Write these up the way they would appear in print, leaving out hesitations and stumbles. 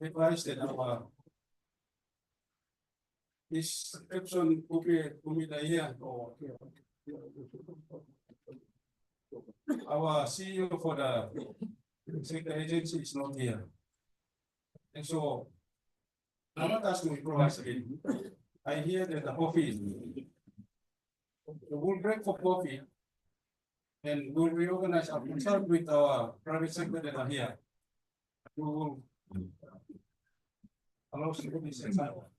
advise that this Epson Kumida here, or our CEO for the sector agency is not here. And so I'm not asking to improvise again. I hear that the coffee, we'll break for coffee and we'll reorganize our consult with our private sector that are here. We will allow some of this example.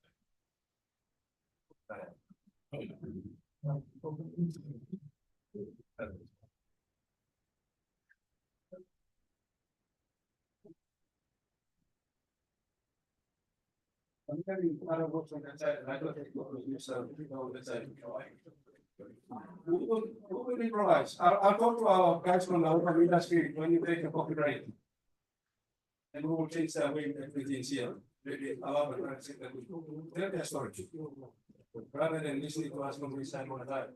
I'm having other works on that side, and I don't think we will improvise. I'll talk to our guys from the local industry when you take a coffee break. And we will change the way everything is here. Maybe allow the private sector to tell their storage. Rather than listening to us from this side all the time.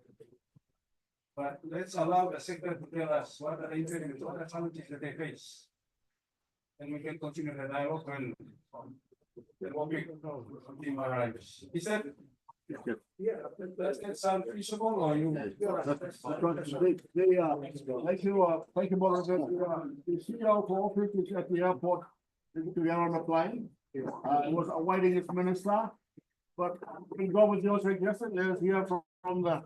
But let's allow the sector to tell us what are the impediments, what are the challenges that they face. And we can continue the dialogue when the topic team arrives. Is that? Yeah, does that sound feasible or you? Thank you, Moderator. The CEO for office is at the airport together on the plane. Was awaiting his minister, but we go with your suggestion. Let's hear from the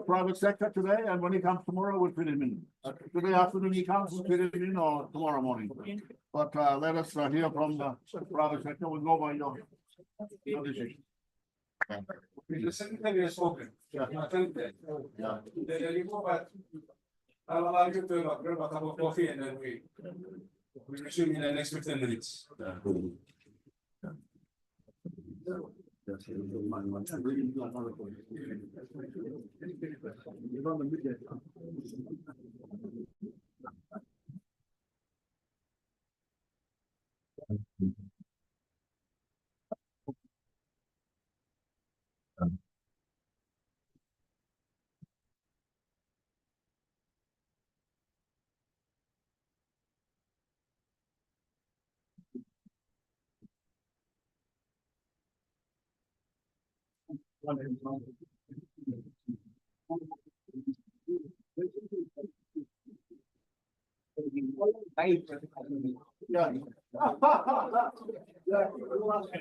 private sector today, and when he comes tomorrow, we'll fit him in. Today afternoon he comes, we'll fit him in, or tomorrow morning. But let us hear from the private sector. We'll go by your decision. The secretary has spoken. Yeah. I'll allow you to grab a cup of coffee and then we resume in the next 15 minutes. Yeah.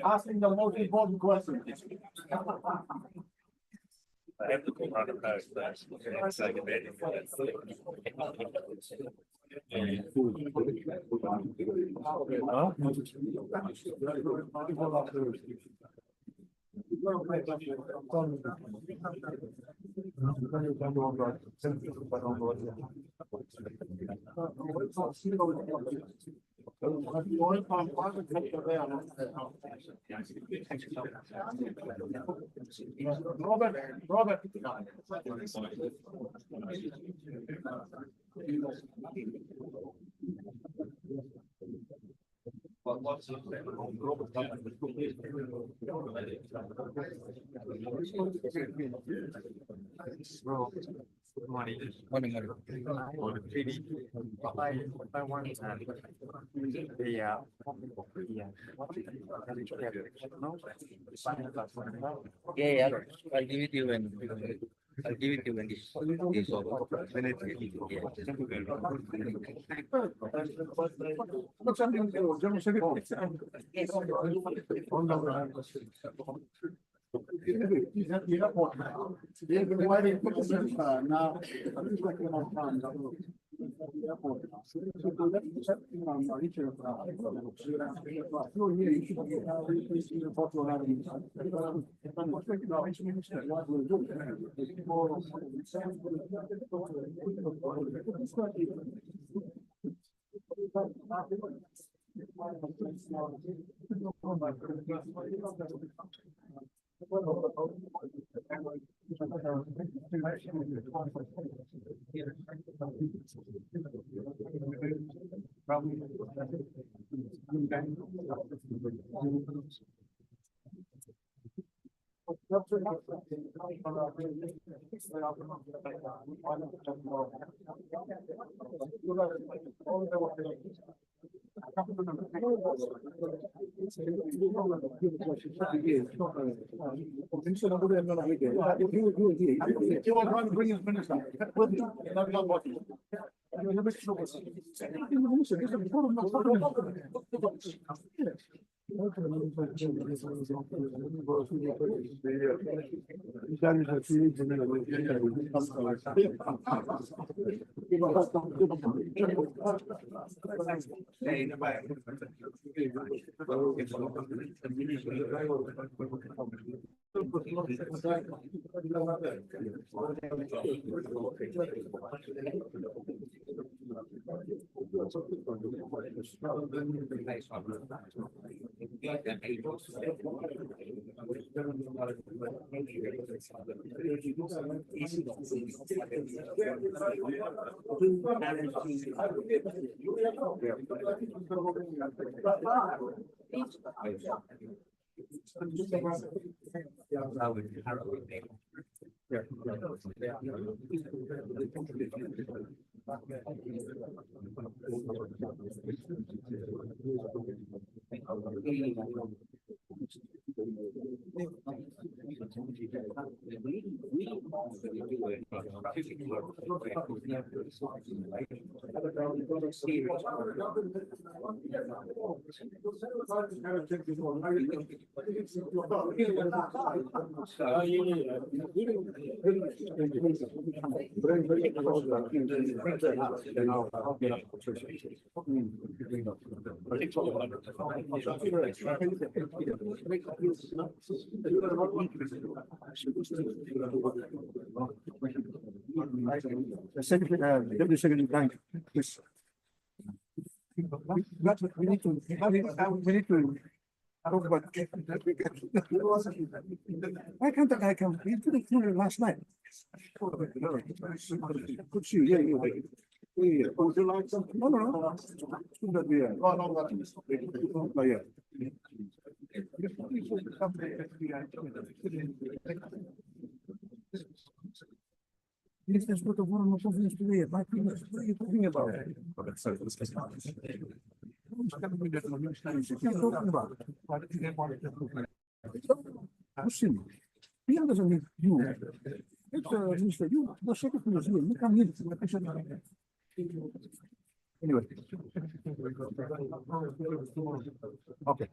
Asking the most important question. I have to go on the post that. Robert. Good morning. Morning. I want yeah. I'll give it to you when this is over. He's at the airport now. They've been waiting for the minister now. You want to bring his minister? Secretary, Deputy Secretary Bank, please. We need to, talk about. Why can't the guy come? He did it here last night. Could you, yeah, yeah. Yeah, would you like some? No, no, no. Shouldn't that be a- Oh, no, no. Oh, yeah. This is what the one was supposed to be. My goodness, what are you talking about? What are you talking about? Listen, he doesn't need you. It's Mr. You, the secretary is here. You come here. Anyway. Okay.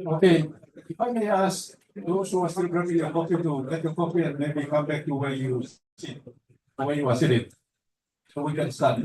Okay, if I may ask those who are still drinking your coffee to get your coffee and maybe come back to where you sit, where you are sitting. So we can start.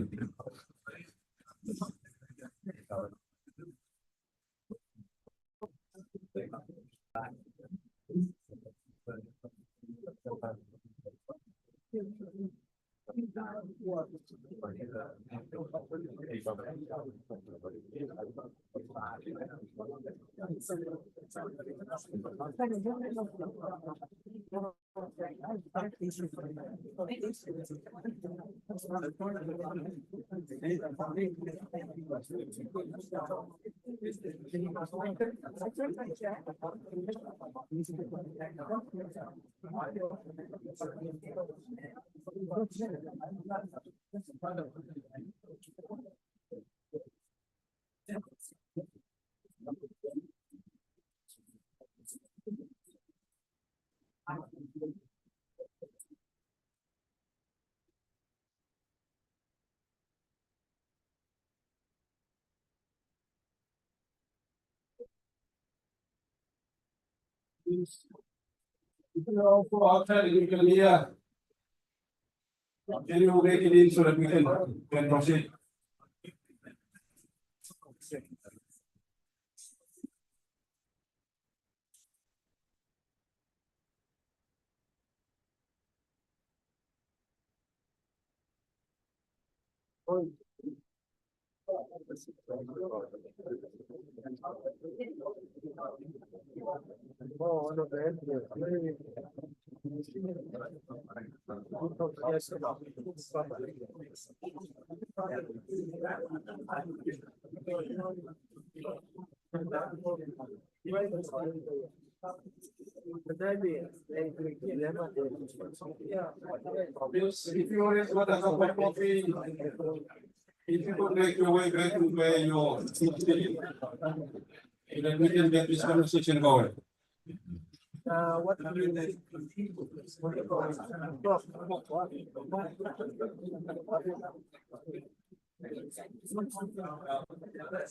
If you all go outside, you can hear. Can you make it in so that we can proceed? If you always want a cup of coffee, if you could make your way back to where you're sitting, and then we can get this conversation going. What do you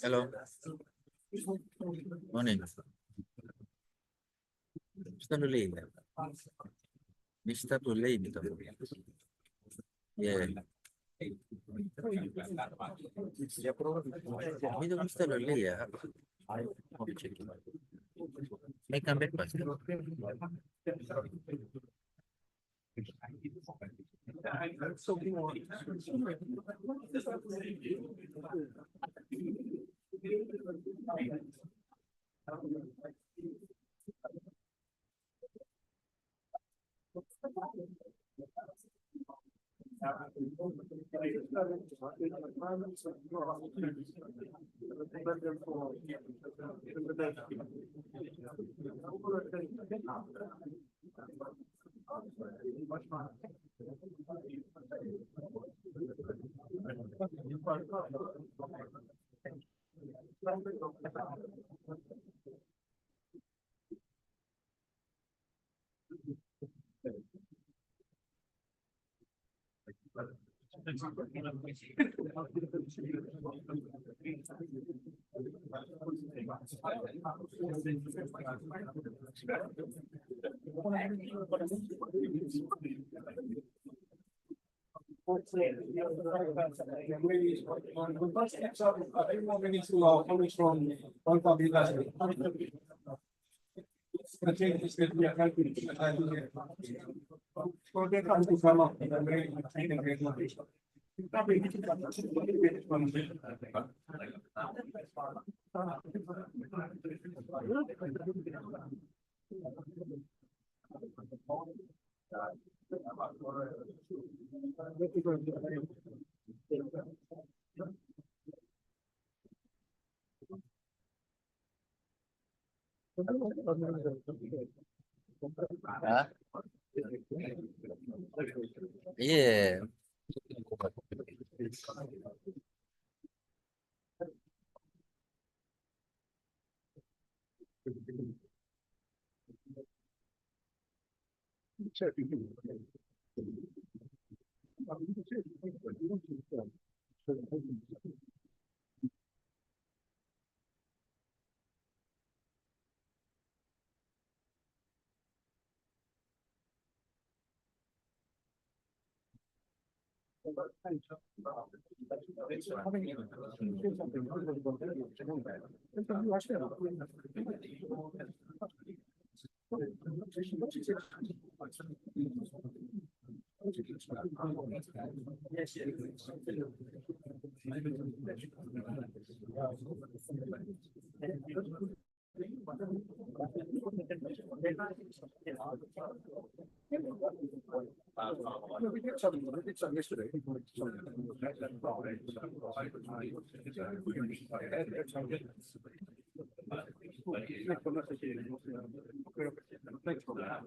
Hello. Morning. Mr. Lulay. Mr. Lulay dito. Yeah. Dito Mr. Lulay ah. I'll check it. May come back pa. Coming from one public last week. The change is that we are helping. So they come to come up with a very great motivation. Huh? Yeah. We did some yesterday. Thanks for that.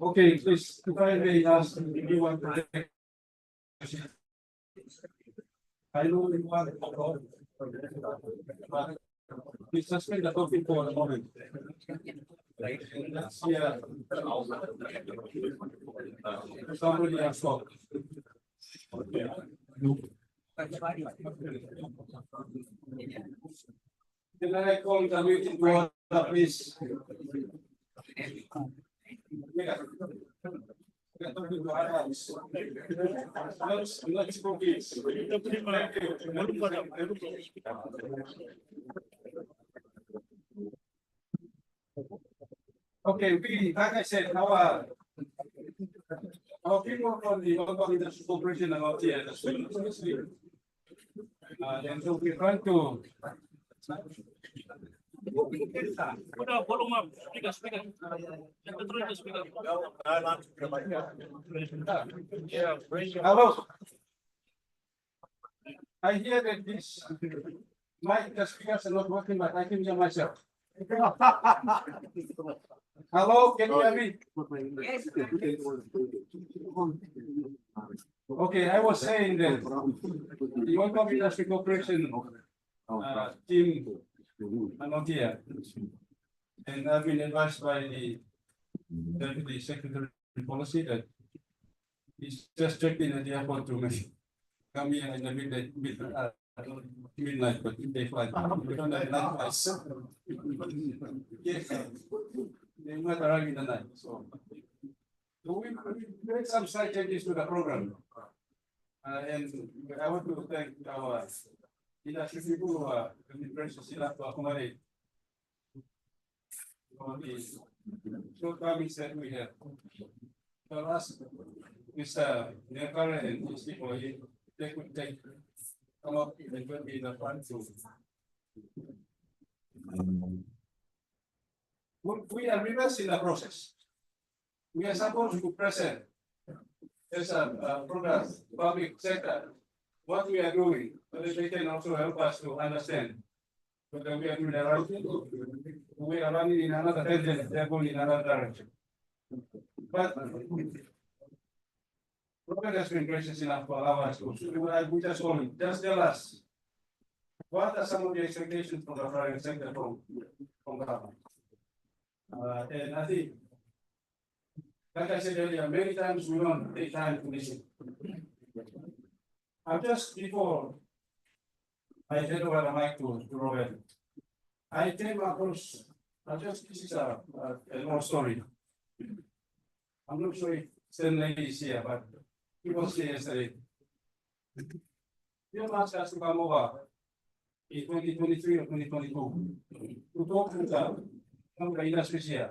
Okay, please, if I may ask, if you want to take. I know you want to talk, but please suspend the topic for a moment. Let's see, somebody has talked. Can I call the meeting to order, please? Let's go, please. Okay, we, like I said, our people from the local industry corporation are not here. And so we're trying to. Hello. I hear that this mic, the speakers are not working, but I can hear myself. Hello, can you hear me? Okay, I was saying that the local industry corporation team are not here. And I've been advised by the Deputy Secretary of Policy that he's just checked in at the airport to come here in the midnight, but they fly. We don't have night flights. Yes, they might arrive in the night, so. We made some slight changes to the program. And I want to thank our industry people who are gracious enough to accommodate for the shortcomings that we have. So last, Mr. Nekara and his people, they could come up and will be the front to. We are reversing the process. We are supposed to present as a program, public sector, what we are doing, so that they can also help us to understand whether we are doing the right thing. We are running in another tangent, they are going in another direction. But Robert has been gracious enough to allow us to, we just told him, just tell us, what are some of the expectations from the private sector from government? And I think, like I said earlier, many times we don't take time to listen. Just before I hand over the mic to Robert, I came across, this is a long story. I'm not sure if Stanley is here, but he was here yesterday. He asked us to come over in 2023 or 2022 to talk to some of the industries here.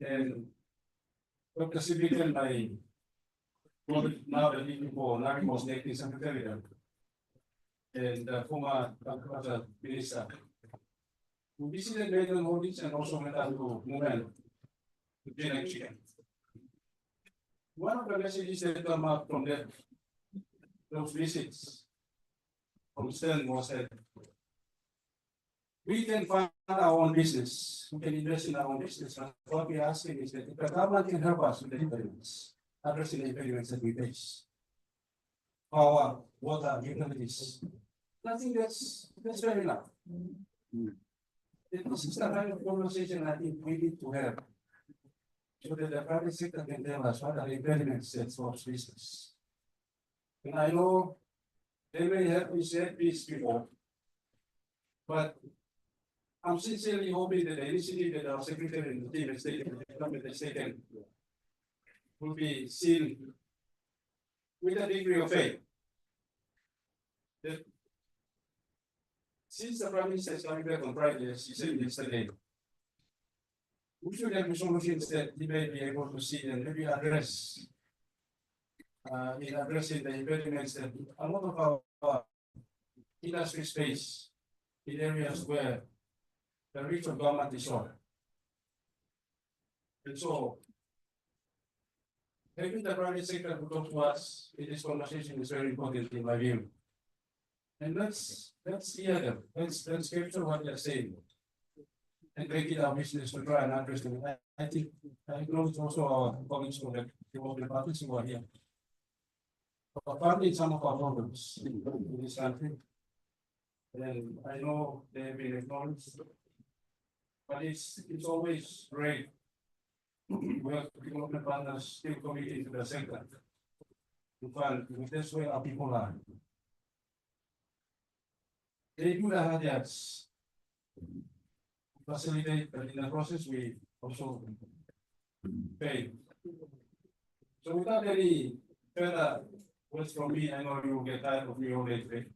And Dr. Sibikan, I now the leading for Nari was the acting secretary and the former minister. We visited Maiden Holdings and also went out to Mumen to Janek Chicken. One of the messages that come out from those visits from Stern was that we can fund our own business, we can invest in our own business. And what we are asking is that if the government can help us with the impediments, addressing the impediments that we face. Power, water, utilities. I think that's fair enough. This is the kind of conversation I think we need to have. So that the private sector can tell us what are the impediments that solves business. And I know they may have said this before, but I'm sincerely hoping that the initiative that our secretary and the team has taken will be seen with a degree of faith. That since the Prime Minister is coming back on Friday, as he said yesterday, we should have solutions that we may be able to see and maybe address. In addressing the impediments that a lot of our industry space in areas where the reach of government is short. And so, maybe the private sector to talk to us in this conversation is very important in my view. And let's hear them, let's capture what they're saying. And make it our business to try and address them. I think, I know it's also our colleagues from the development parties who are here. Apparently some of our problems in this country. And I know they've been acknowledged. But it's always great. We have development partners still committed to the sector. To find that's where our people are. They do the hard yards. Facilitate, but in the process we also pay. So without any further words from me, I know you will get tired of me all day today.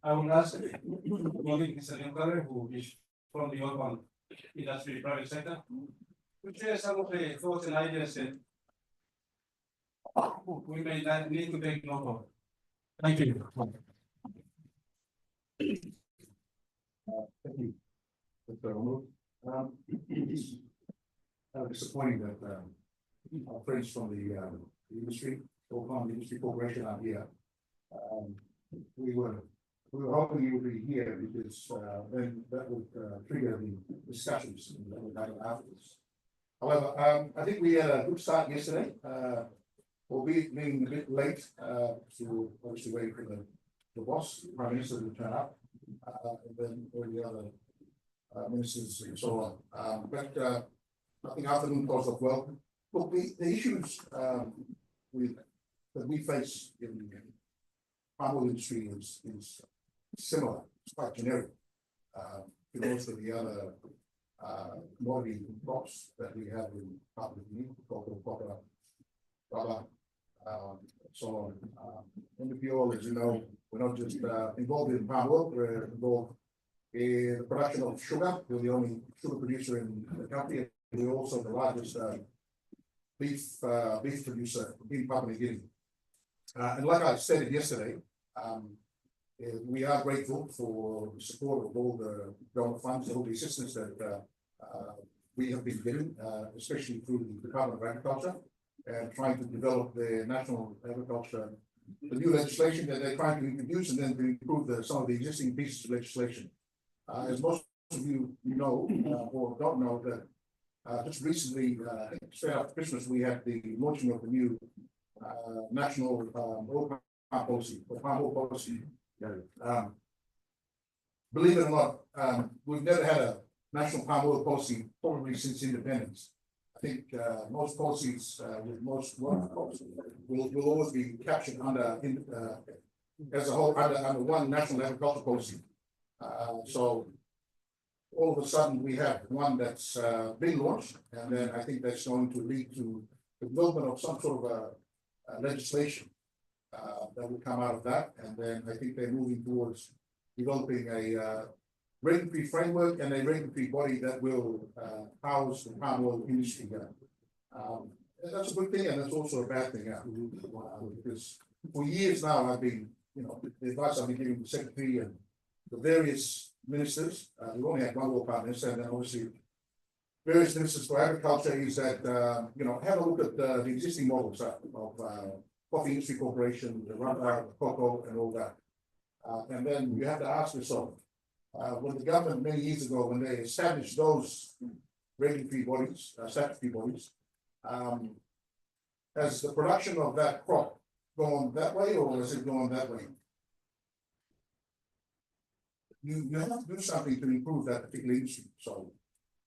I will ask colleague Mr. Nkare, who is from the urban industry private sector, to share some of the thoughts and ideas that we may need to take note of. Thank you. Thank you. Mr. Omo. Disappointing that our friends from the industry, Oakland Industry Corporation are here. We were hoping you would be here because then that would trigger the discussions that would happen afterwards. However, I think we had a good start yesterday, albeit being a bit late to obviously wait for the boss, Prime Minister, to turn up, and then all the other ministers and so on. But I think afternoon calls off well. Look, the issues that we face in the palm oil industry is similar. It's quite generic to most of the other commodity crops that we have in Papua New Guinea, copper, rubber, so on. In the oil, as you know, we're not just involved in palm oil, we're involved in the production of sugar. We're the only sugar producer in the country. We're also the largest beef producer in Papua New Guinea. And like I stated yesterday, we are grateful for the support of all the government funds and all the assistance that we have been given, especially through the Department of Agriculture, and trying to develop the national agriculture, the new legislation that they're trying to introduce, and then to improve some of the existing pieces of legislation. As most of you know or don't know, that just recently, straight after Christmas, we had the launching of the new national oil palm policy, or palm oil policy. Believe it or not, we've never had a national palm oil policy probably since independence. I think most policies with most crops will always be captured under as a whole under one national agriculture policy. So all of a sudden we have one that's been launched, and then I think that's going to lead to the development of some sort of legislation that will come out of that. And then I think they're moving towards developing a regulatory framework and a regulatory body that will house the palm oil industry. That's a good thing, and that's also a bad thing, because for years now I've been, the advice I've been giving the secretary and the various ministers. We only have one oil palm minister, and then obviously various ministers for agriculture is that have a look at the existing models of Coffee Industry Corporation, the rubber, cocoa, and all that. And then you have to ask yourself, when the government many years ago, when they established those regulatory bodies, statutory bodies, has the production of that crop gone that way, or has it gone that way? You have to do something to improve that particular industry. So,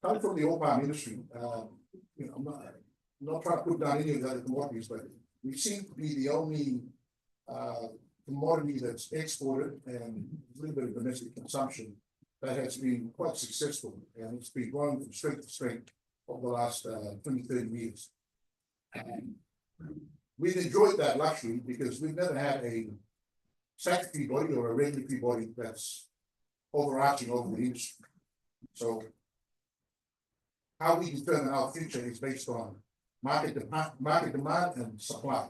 coming from the oil palm industry, I'm not trying to put down any of the other commodities, but we seem to be the only commodity that's exported and a little bit of domestic consumption that has been quite successful, and it's been growing from strength to strength over the last 20, 30 years. We've enjoyed that luxury because we've never had a statutory body or a regulatory body that's overarching over the industry. So how we determine our future is based on market demand and supply.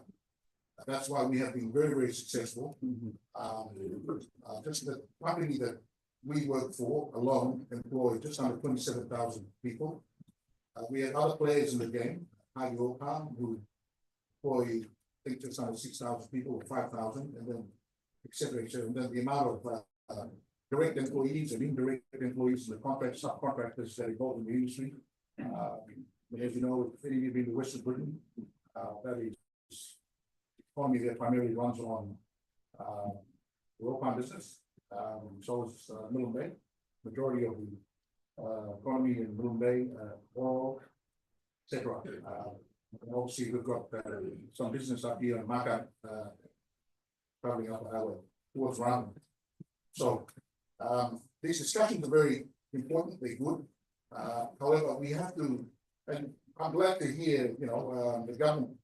That's why we have been very, very successful. Just the company that we work for alone employ just under 27,000 people. We have other players in the game, High Palm, who employ, I think, just under 6,000 people or 5,000, and then et cetera, and then the amount of direct employees and indirect employees and the contract subcontractors that involved in the industry. As you know, if any of you have been to Western Britain, that is economy that primarily runs on the oil palm business. So is Milne Bay. Majority of the economy in Milne Bay, oil, etc. And obviously we've got some business up here in Maka, traveling up the highway towards Rome. So these discussions are very important, they're good. However, we have to, and I'm glad to hear, the government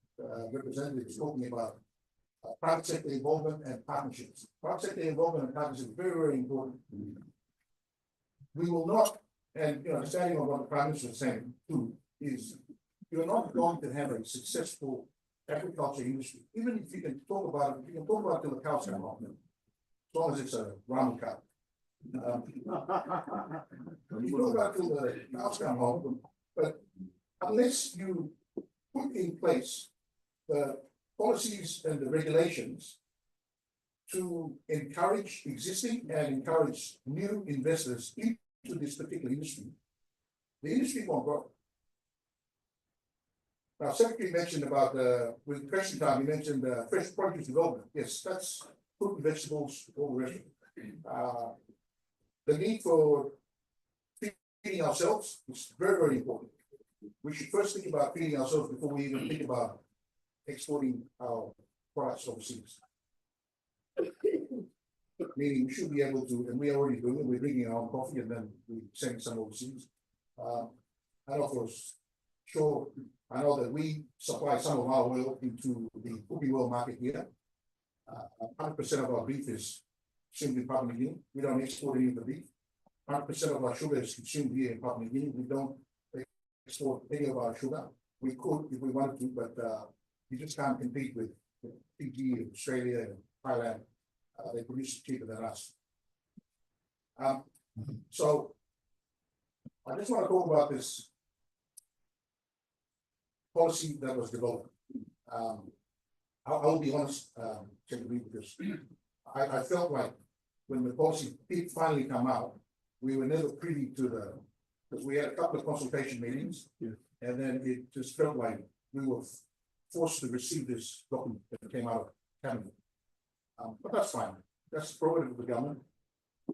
representatives talking about private sector involvement and partnerships. Private sector involvement and partnerships is very, very important. We will not, and standing on what the Prime Minister is saying too, is you're not going to have a successful agriculture industry, even if you can talk about it, you can talk about it till the cows come home, as long as it's a round cow. You talk about it till the cows come home, but unless you put in place the policies and the regulations to encourage existing and encourage new investors into this particular industry, the industry won't grow. Now, Secretary mentioned about with question time, he mentioned fresh produce development. Yes, that's fruit and vegetables, all the rest of it. The need for feeding ourselves is very, very important. We should first think about feeding ourselves before we even think about exporting our products overseas. Meaning we should be able to, and we are already doing it, we're drinking our own coffee and then we send some overseas. I know for sure, I know that we supply some of our oil into the cooking oil market here. 100% of our beef is consumed in Papua New Guinea. We don't export any of the beef. 100% of our sugar is consumed here in Papua New Guinea. We don't export any of our sugar. We could if we wanted to, but you just can't compete with Fiji, Australia, and Thailand. They produce cheaper than us. So I just want to talk about this policy that was developed. I'll be honest, because I felt like when the policy did finally come out, we were never privy to because we had a couple of consultation meetings, and then it just felt like we were forced to receive this document that came out of Cabinet. But that's fine. That's the prerogative of the government.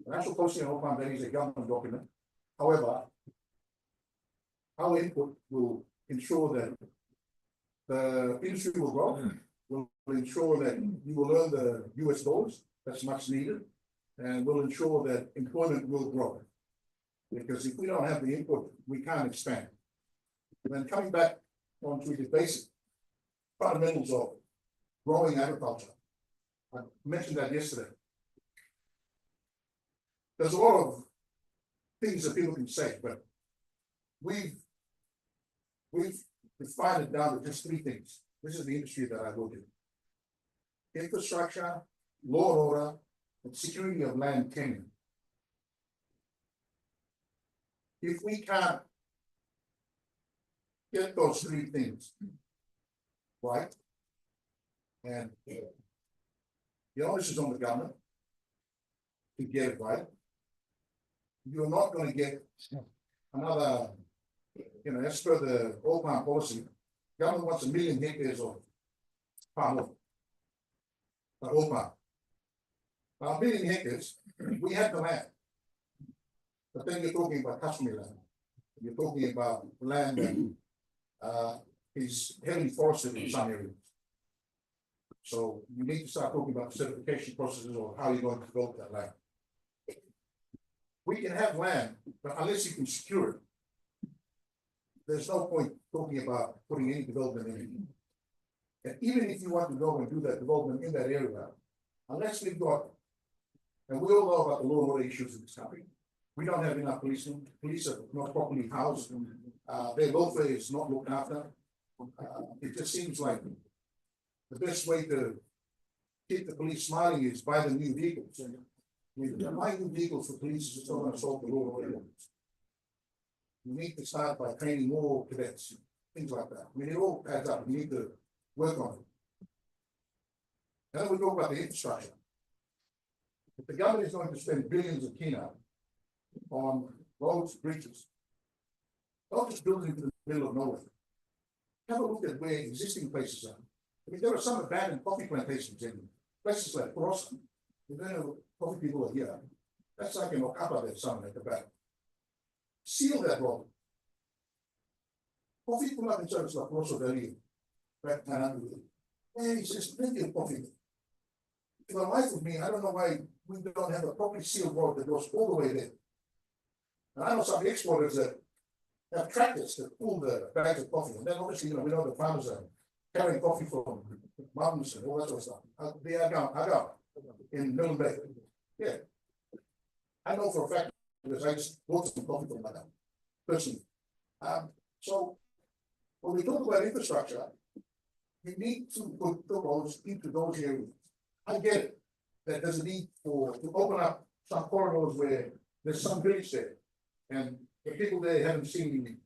The National Policy on Oil Palm Valley is a government document. However, our input will ensure that the industry will grow, will ensure that you will earn the US dollars that's much needed, and will ensure that employment will grow. Because if we don't have the input, we can't expand. And then coming back onto the basic fundamentals of growing agriculture. I mentioned that yesterday. There's a lot of things that people can say, but we've defined it down to just three things. This is the industry that I work in. Infrastructure, law and order, and security of land tenure. If we can't get those three things right, and the onus is on the government to get it right, you're not going to get another, as per the oil palm policy, government wants 1 million hectares of palm oil, oil palm. Now, 1 million hectares, we have the land. But then you're talking about customary land. You're talking about land that is heavily forested in some areas. So you need to start talking about certification processes or how you're going to develop that land. We can have land, but unless you can secure it, there's no point talking about putting any development in it. And even if you want to go and do that development in that area, unless we've got, and we all know about the law and order issues in this country, we don't have enough policemen. Police are not properly housed. their welfare is not looked after. It just seems like the best way to keep the police smiling is buy them new vehicles. And I mean, buying new vehicles for police is just not gonna solve the law or whatever. You need to start by training more cadets, things like that. I mean, it all adds up. You need to work on it. And then we talk about the infrastructure. If the government is going to spend billions of kina on roads, bridges, don't just build it into the middle of nowhere. Have a look at where existing places are. I mean, there are some abandoned coffee plantations in places like Cross. You know, coffee people are here. That's like in Okapa, there's some at the back. Seal that road. Coffee people have in service like Rosso Valley, back and it's just plenty of coffee. For the life of me, I don't know why we don't have a properly sealed road that goes all the way there. And I know some exporters that have tractors that pull the bags of coffee, and then obviously, we know the farmers are carrying coffee from mountains and all that sort of stuff. They are down in Millen Bay. Yeah. I know for a fact because I just bought some coffee from Madame personally. So when we talk about infrastructure, you need to put the roads into those areas. I get it, that there's a need to open up some corridors where there's some village there. And the people there haven't seen,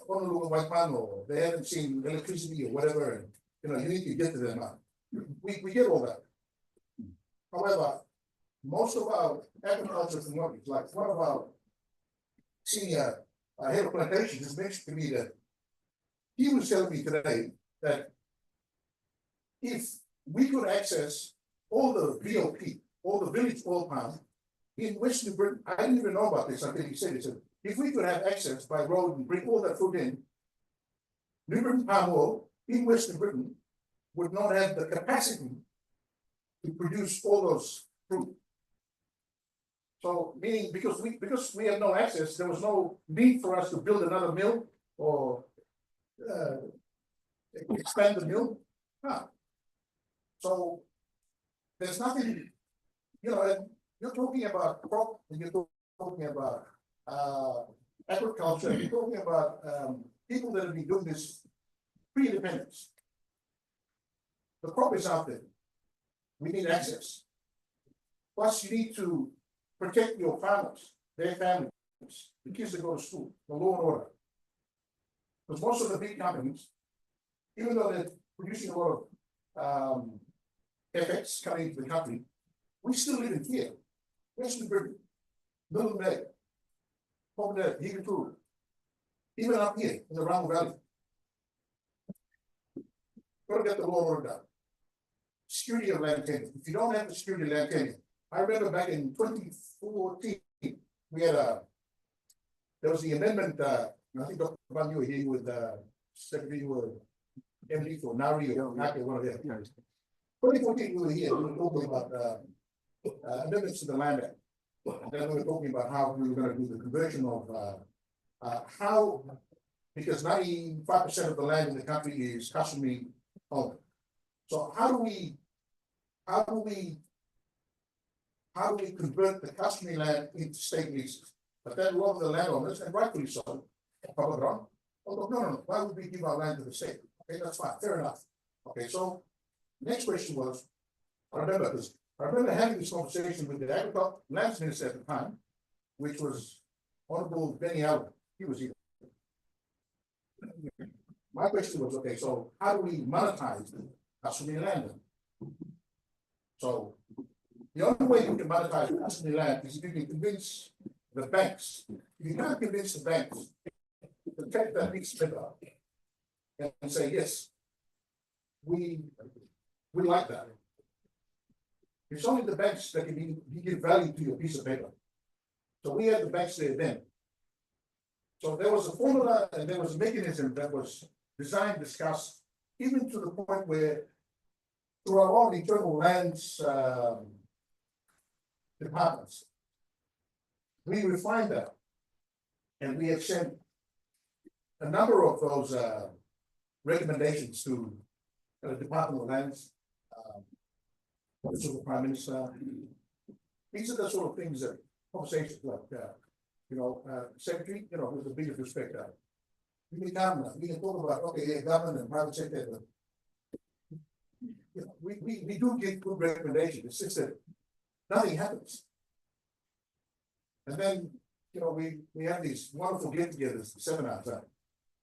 Honolulu White Man, or they haven't seen electricity or whatever, and, you need to get to them now. We get all that. However, most of our agricultural commodities, like one of our senior head of plantation has mentioned to me that he was telling me today that if we could access all the VOP, all the village oil palm in Western Britain, I didn't even know about this until he said it. If we could have access by road and bring all that fruit in, New Britain palm oil in Western Britain would not have the capacity to produce all those fruit. So meaning because we had no access, there was no need for us to build another mill or expand the mill. So there's nothing, you're talking about crop, and you're talking about agriculture, you're talking about people that have been doing this pre-independence. The crop is out there. We need access. Plus, you need to protect your farmers, their families, the kids that go to school, the law and order. Because most of the big companies, even though they're producing a lot of FX coming into the country, we still live in fear. Western Britain, Millen Bay, Portland, Higatu, even up here in the Ramble Valley. Gotta get the law and order done. Security of land tenure. If you don't have the security of land tenure, I remember back in 2014, we had there was the amendment, I think Dr. Van, you were here with Secretary MD for Nari or Naki, one of them. 2014, we were here, we were talking about amendments to the Land Act. And then we were talking about how we were going to do the conversion of because 95% of the land in the country is customary owned. So how do we convert the customary land into state leases? But then a lot of the landowners, and rightfully so, public ground, no, why would we give our land to the state? Okay, that's fine, fair enough. Okay, so next question was, I remember having this conversation with the agriculture lands minister at the time, which was Honorable Benny Allen. He was here. My question was, okay, so how do we monetize customary land? So the only way you can monetize customary land is if you can convince the banks. If you can't convince the banks to take that big split up and say, yes, we like that. It's only the banks that can give value to your piece of paper. So we had the banks there then. So there was a formula and there was a mechanism that was designed, discussed, even to the point where through our own internal lands departments, we refined that. And we have sent a number of those recommendations to the Department of Lands, Office of the Prime Minister. These are the sort of things that conversations like secretary, with the biggest respect, we can talk about, okay, yeah, government and private sector, but we do get good recommendations, it's just that nothing happens. And then, we have these wonderful get-togethers, seminars,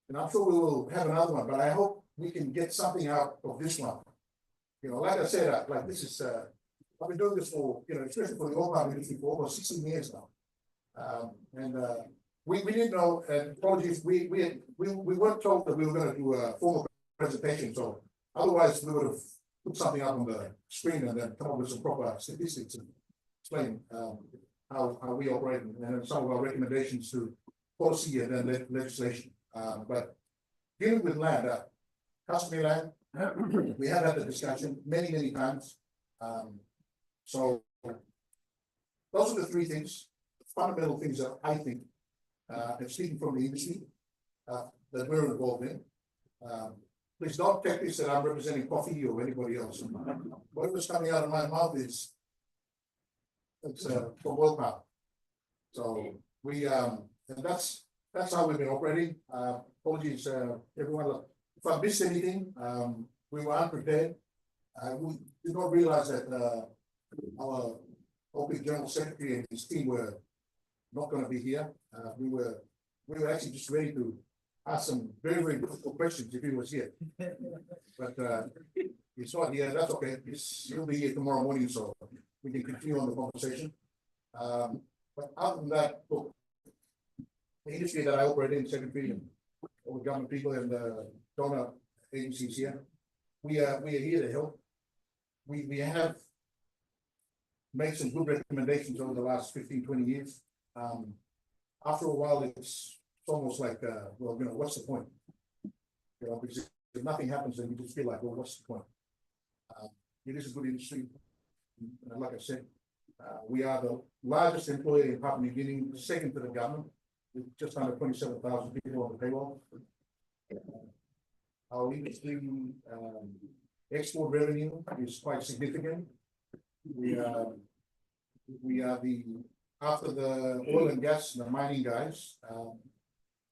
and I'm sure we will have another one, but I hope we can get something out of this one. Like I said, like this is, I've been doing this for, especially for the oil palm industry for almost 16 years now. We didn't know, and apologies, we weren't told that we were gonna do a formal presentation, so otherwise we would have put something up on the screen and then come up with some proper statistics and explain, how we operate and then some of our recommendations to policy and then legislation. But dealing with land, customary land, we have had the discussion many times. So those are the three things, fundamental things that I think, and speaking from the industry, that we're involved in. Please don't take this that I'm representing coffee or anybody else. Whatever's coming out of my mouth is, it's for world power. So we, and that's how we've been operating. Apologies, everyone. If I missed anything, we were unprepared. We did not realize that our OPIC General Secretary and his team were not going to be here. We were actually just ready to ask some very difficult questions if he was here. But he's not here. That's okay. He'll be here tomorrow morning, so we can continue on the conversation. But other than that, look, the industry that I operate in, Secretary, and all the government people and donor agencies here, we are here to help. We have made some good recommendations over the last 15-20 years. After a while, it's almost like, well, what's the point? Because if nothing happens, then you just feel like, well, what's the point? It is a good industry. And like I said, we are the largest employer in Papua New Guinea, second to the government, with just under 27,000 people on the payroll. Our industry export revenue is quite significant. We are the, after the oil and gas and the mining guys,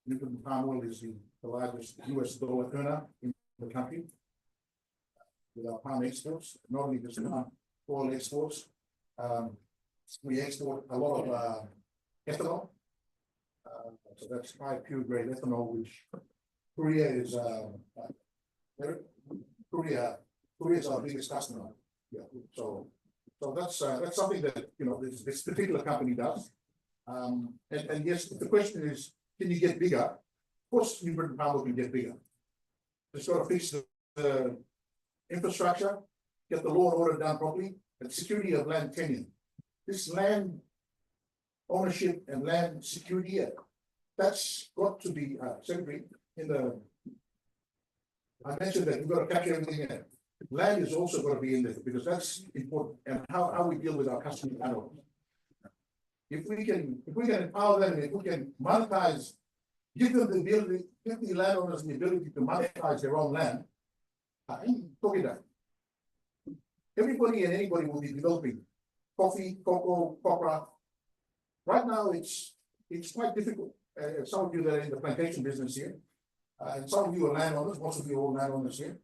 Nippon Palm Oil is the largest US dollar earner in the country. With our palm exports, not only just palm oil exports, we export a lot of ethanol. So that's high pure grade ethanol, which Korea is Korea is our biggest customer. Yeah, so that's something that this particular company does. And yes, the question is, can you get bigger? Of course, New Britain Palm Oil can get bigger. Just got to fix the infrastructure, get the law and order done properly, and security of land tenure. This land ownership and land security, that's got to be Secretary in the. I mentioned that we've got to capture everything in. Land is also going to be in there because that's important, and how we deal with our customer animals. If we can empower them, and if we can monetize, give them the ability, give the landowners the ability to monetize their own land, talk it out. Everybody and anybody will be developing coffee, cocoa, copra. Right now, it's quite difficult. Some of you that are in the plantation business here, and some of you are landowners. Most of you are landowners here.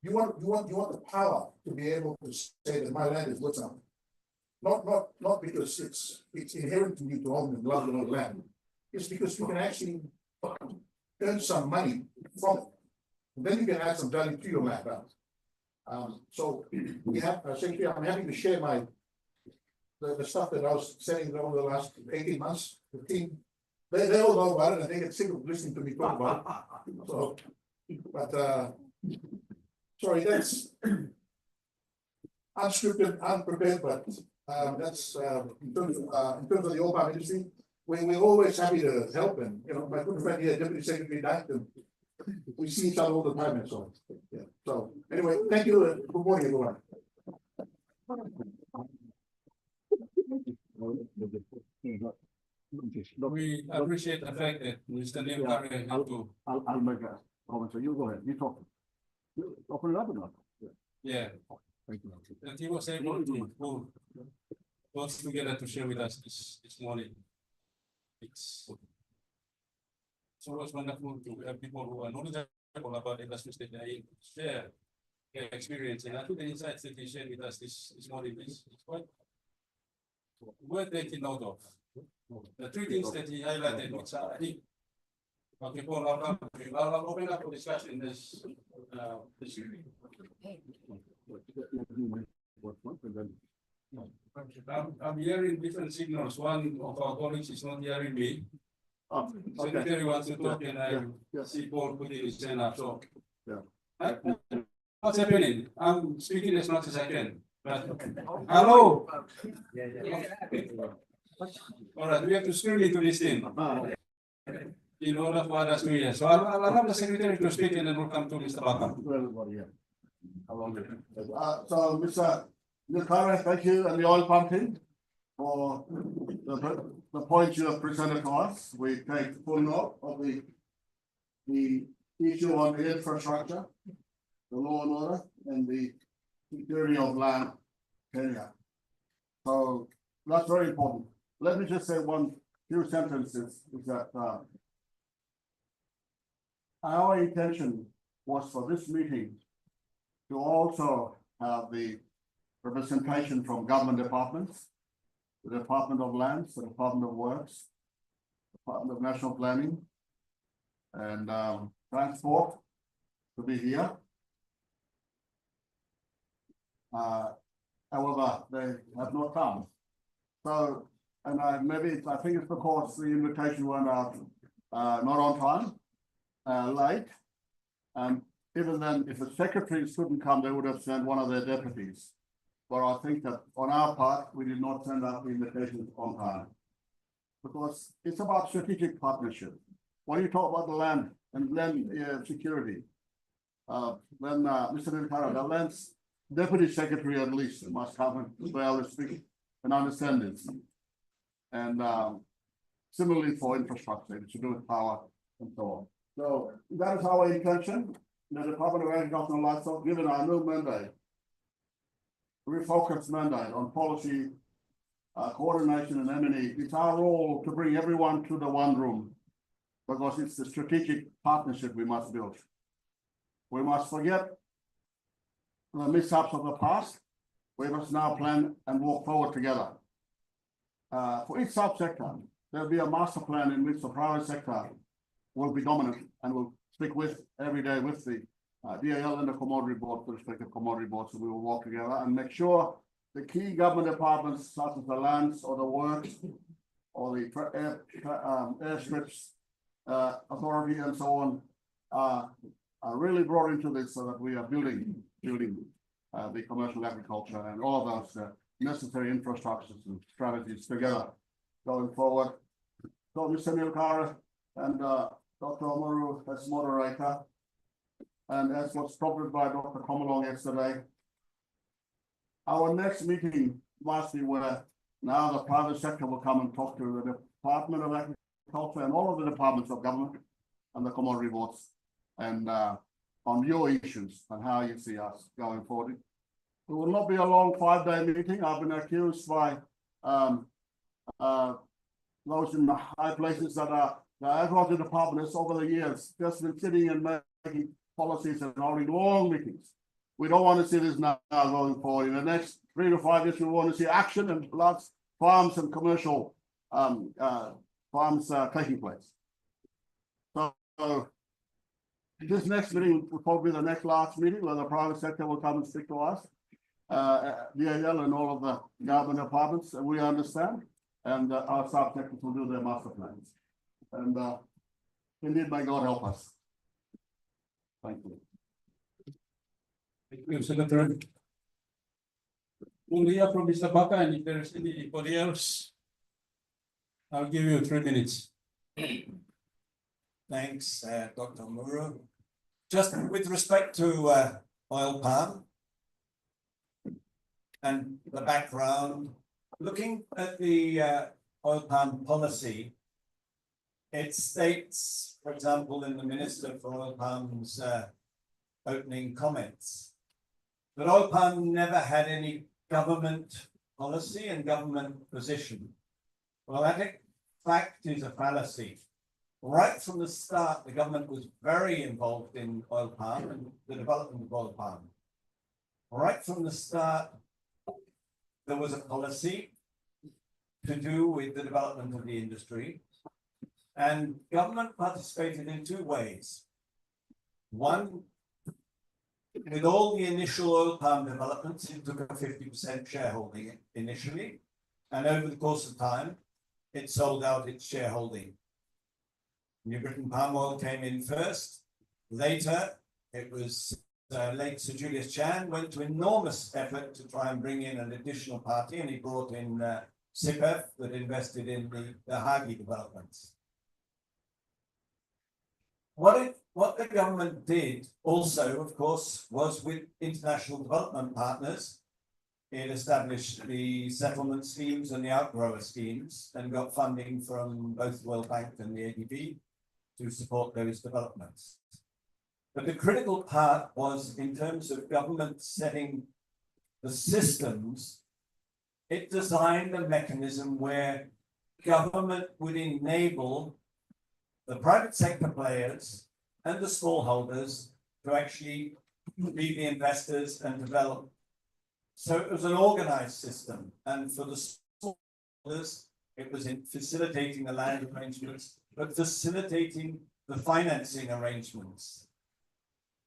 You want the power to be able to say that my land is worth something. Not because it's inherent to you to own and love your own land. It's because you can actually earn some money from it. And then you can add some value to your land. So we have, Secretary, I'm happy to share the stuff that I was selling over the last 18 months. The team, they all know about it and they get sick of listening to me talk about it. So, but sorry, that's unscripted, unprepared, but that's in terms of the oil palm industry. We're always happy to help, and my good friend here, Deputy Secretary Dyke, we see each other all the time, and so on. Yeah. So anyway, thank you. Good morning, everyone. We appreciate the fact that Mr. Neil Curry had to. I'll make a comment. So you go ahead. You talk. Open it up or not? Yeah. Thank you. That he was able to pull both together to share with us this morning. It's always wonderful to have people who are knowledgeable about industries that they share their experience, and I think the insights that you shared with us this morning is quite worth taking note of. The three things that he highlighted, which are, I think, people I'll open up for discussion this evening. I'm hearing different signals. One of our colleagues is not hearing me. Secretary wants to talk, and I see Paul putting his hand up, so. Yeah. What's happening? I'm speaking as much as I can, but, hello? All right, we have to screen into this thing in order for us to hear. So I'll have the secretary to speak, and then we'll come to Mr. Baka. To everybody, yeah. So, Mr. Kara, thank you, and the oil palm team for the points you have presented to us. We take full note of the issue on the infrastructure, the law and order, and the security of land area. So that's very important. Let me just say one few sentences, is that our intention was for this meeting to also have the representation from government departments, the Department of Lands, the Department of Works, Department of National Planning, and Transport to be here. However, they have not come. So, and I think it's because the invitation went out not on time, late. And even then, if the secretaries couldn't come, they would have sent one of their deputies. But I think that on our part, we did not send out the invitations on time. Because it's about strategic partnership. When you talk about the land and land security, then Mr. Nilkara, the land's deputy secretary at least must come and be able to speak and understand this. And similarly for infrastructure, to do with power and so on. So that is our intention. The Department of Agriculture and Livestock, given our new mandate, refocused mandate on policy, coordination and M&E, it's our role to bring everyone to the one room, because it's the strategic partnership we must build. We must forget the mishaps of the past. We must now plan and walk forward together. For each subsector, there'll be a master plan in which the private sector will be dominant and will speak with every day with the DAL and the commodity board, the respective commodity boards, so we will work together and make sure the key government departments, such as the lands or the works or the airstrips authority and so on, are really brought into this, so that we are building the commercial agriculture and all of those necessary infrastructures and strategies together going forward. So Mr. Nilkara and Dr. Omaru as moderator, and as was prompted by Dr. Komalong yesterday, our next meeting must be where now the private sector will come and talk to the Department of Agriculture and all of the departments of government and the commodity boards, and on your issues and how you see us going forward. It will not be a long 5-day meeting. I've been accused by those in the high places that are the agriculture department has over the years just been sitting and making policies and holding long meetings. We don't want to see this now going forward. In the next 3 to 5 years, we want to see action and large farms and commercial farms taking place. So this next meeting will probably be the next last meeting where the private sector will come and speak to us, DAL and all of the government departments, and we understand, and our subsectors will do their master plans. And indeed, may God help us. Thank you. Thank you, Secretary. We'll hear from Mr. Baka, and if there is anybody else, I'll give you 3 minutes. Thanks, Dr. Muru. Just with respect to oil palm and the background, looking at the oil palm policy, it states, for example, in the Minister for Oil Palm's opening comments, that oil palm never had any government policy and government position. Well, fact is a fallacy. Right from the start, the government was very involved in oil palm and the development of oil palm. Right from the start, there was a policy to do with the development of the industry. And government participated in two ways. One, with all the initial oil palm developments, it took a 50% shareholding initially. And over the course of time, it sold out its shareholding. New Britain Palm Oil came in first. Later, it was late Sir Julius Chan went to enormous effort to try and bring in an additional party, and he brought in CIPEF that invested in the Hagi developments. What the government did also, of course, was with international development partners. It established the settlement schemes and the outgrower schemes and got funding from both the World Bank and the ADB to support those developments. But the critical part was in terms of government setting the systems, it designed a mechanism where government would enable the private sector players and the smallholders to actually be the investors and develop. So it was an organized system, and for the smallholders, it was in facilitating the land arrangements, but facilitating the financing arrangements,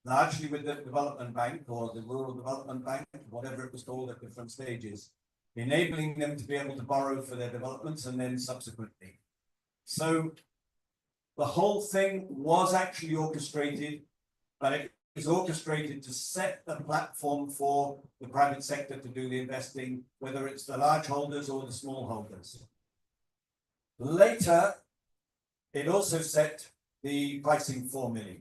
largely with the development bank or the rural development bank, whatever it was called at different stages, enabling them to be able to borrow for their developments and then subsequently. So the whole thing was actually orchestrated, but it was orchestrated to set the platform for the private sector to do the investing, whether it's the large holders or the small holders. Later, it also set the pricing formula.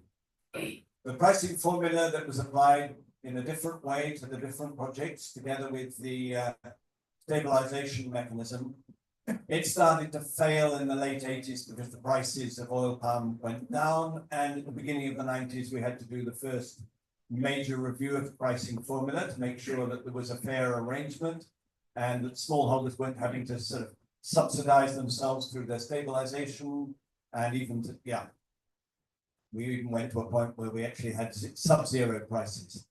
The pricing formula that was applied in a different way to the different projects, together with the stabilization mechanism, it started to fail in the late 80s because the prices of oil palm went down, and at the beginning of the 90s we had to do the first major review of the pricing formula to make sure that there was a fair arrangement and that smallholders weren't having to sort of subsidize themselves through their stabilization, and even to, we even went to a point where we actually had sub-zero prices.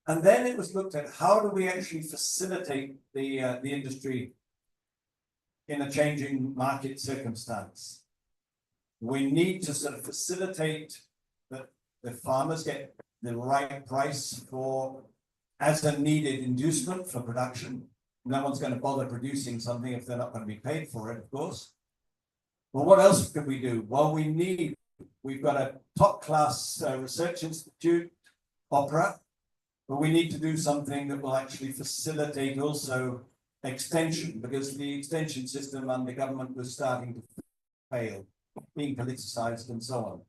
And then it was looked at, how do we actually facilitate the industry in a changing market circumstance? We need to sort of facilitate that the farmers get the right price for as a needed inducement for production. No one's going to bother producing something if they're not going to be paid for it, of course. Well, what else could we do? Well, we've got a top-class research institute, OPRA, but we need to do something that will actually facilitate also extension, because the extension system under government was starting to fail, being politicized and so on.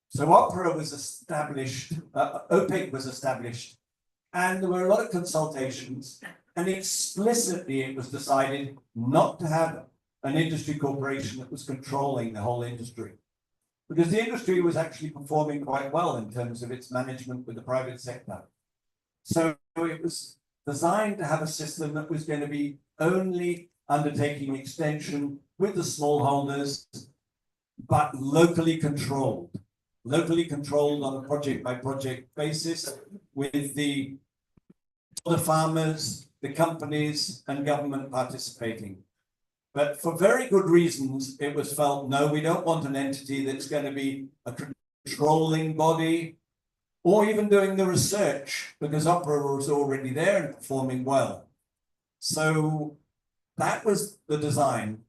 So OPRA was established, OPEC was established, and there were a lot of consultations, and explicitly it was decided not to have an industry corporation that was controlling the whole industry, because the industry was actually performing quite well in terms of its management with the private sector. So it was designed to have a system that was going to be only undertaking extension with the smallholders, but locally controlled on a project by project basis, with the farmers, the companies and government participating. But for very good reasons, it was felt, no, we don't want an entity that's going to be a controlling body or even doing the research, because OPRA was already there and performing well. So that was the design.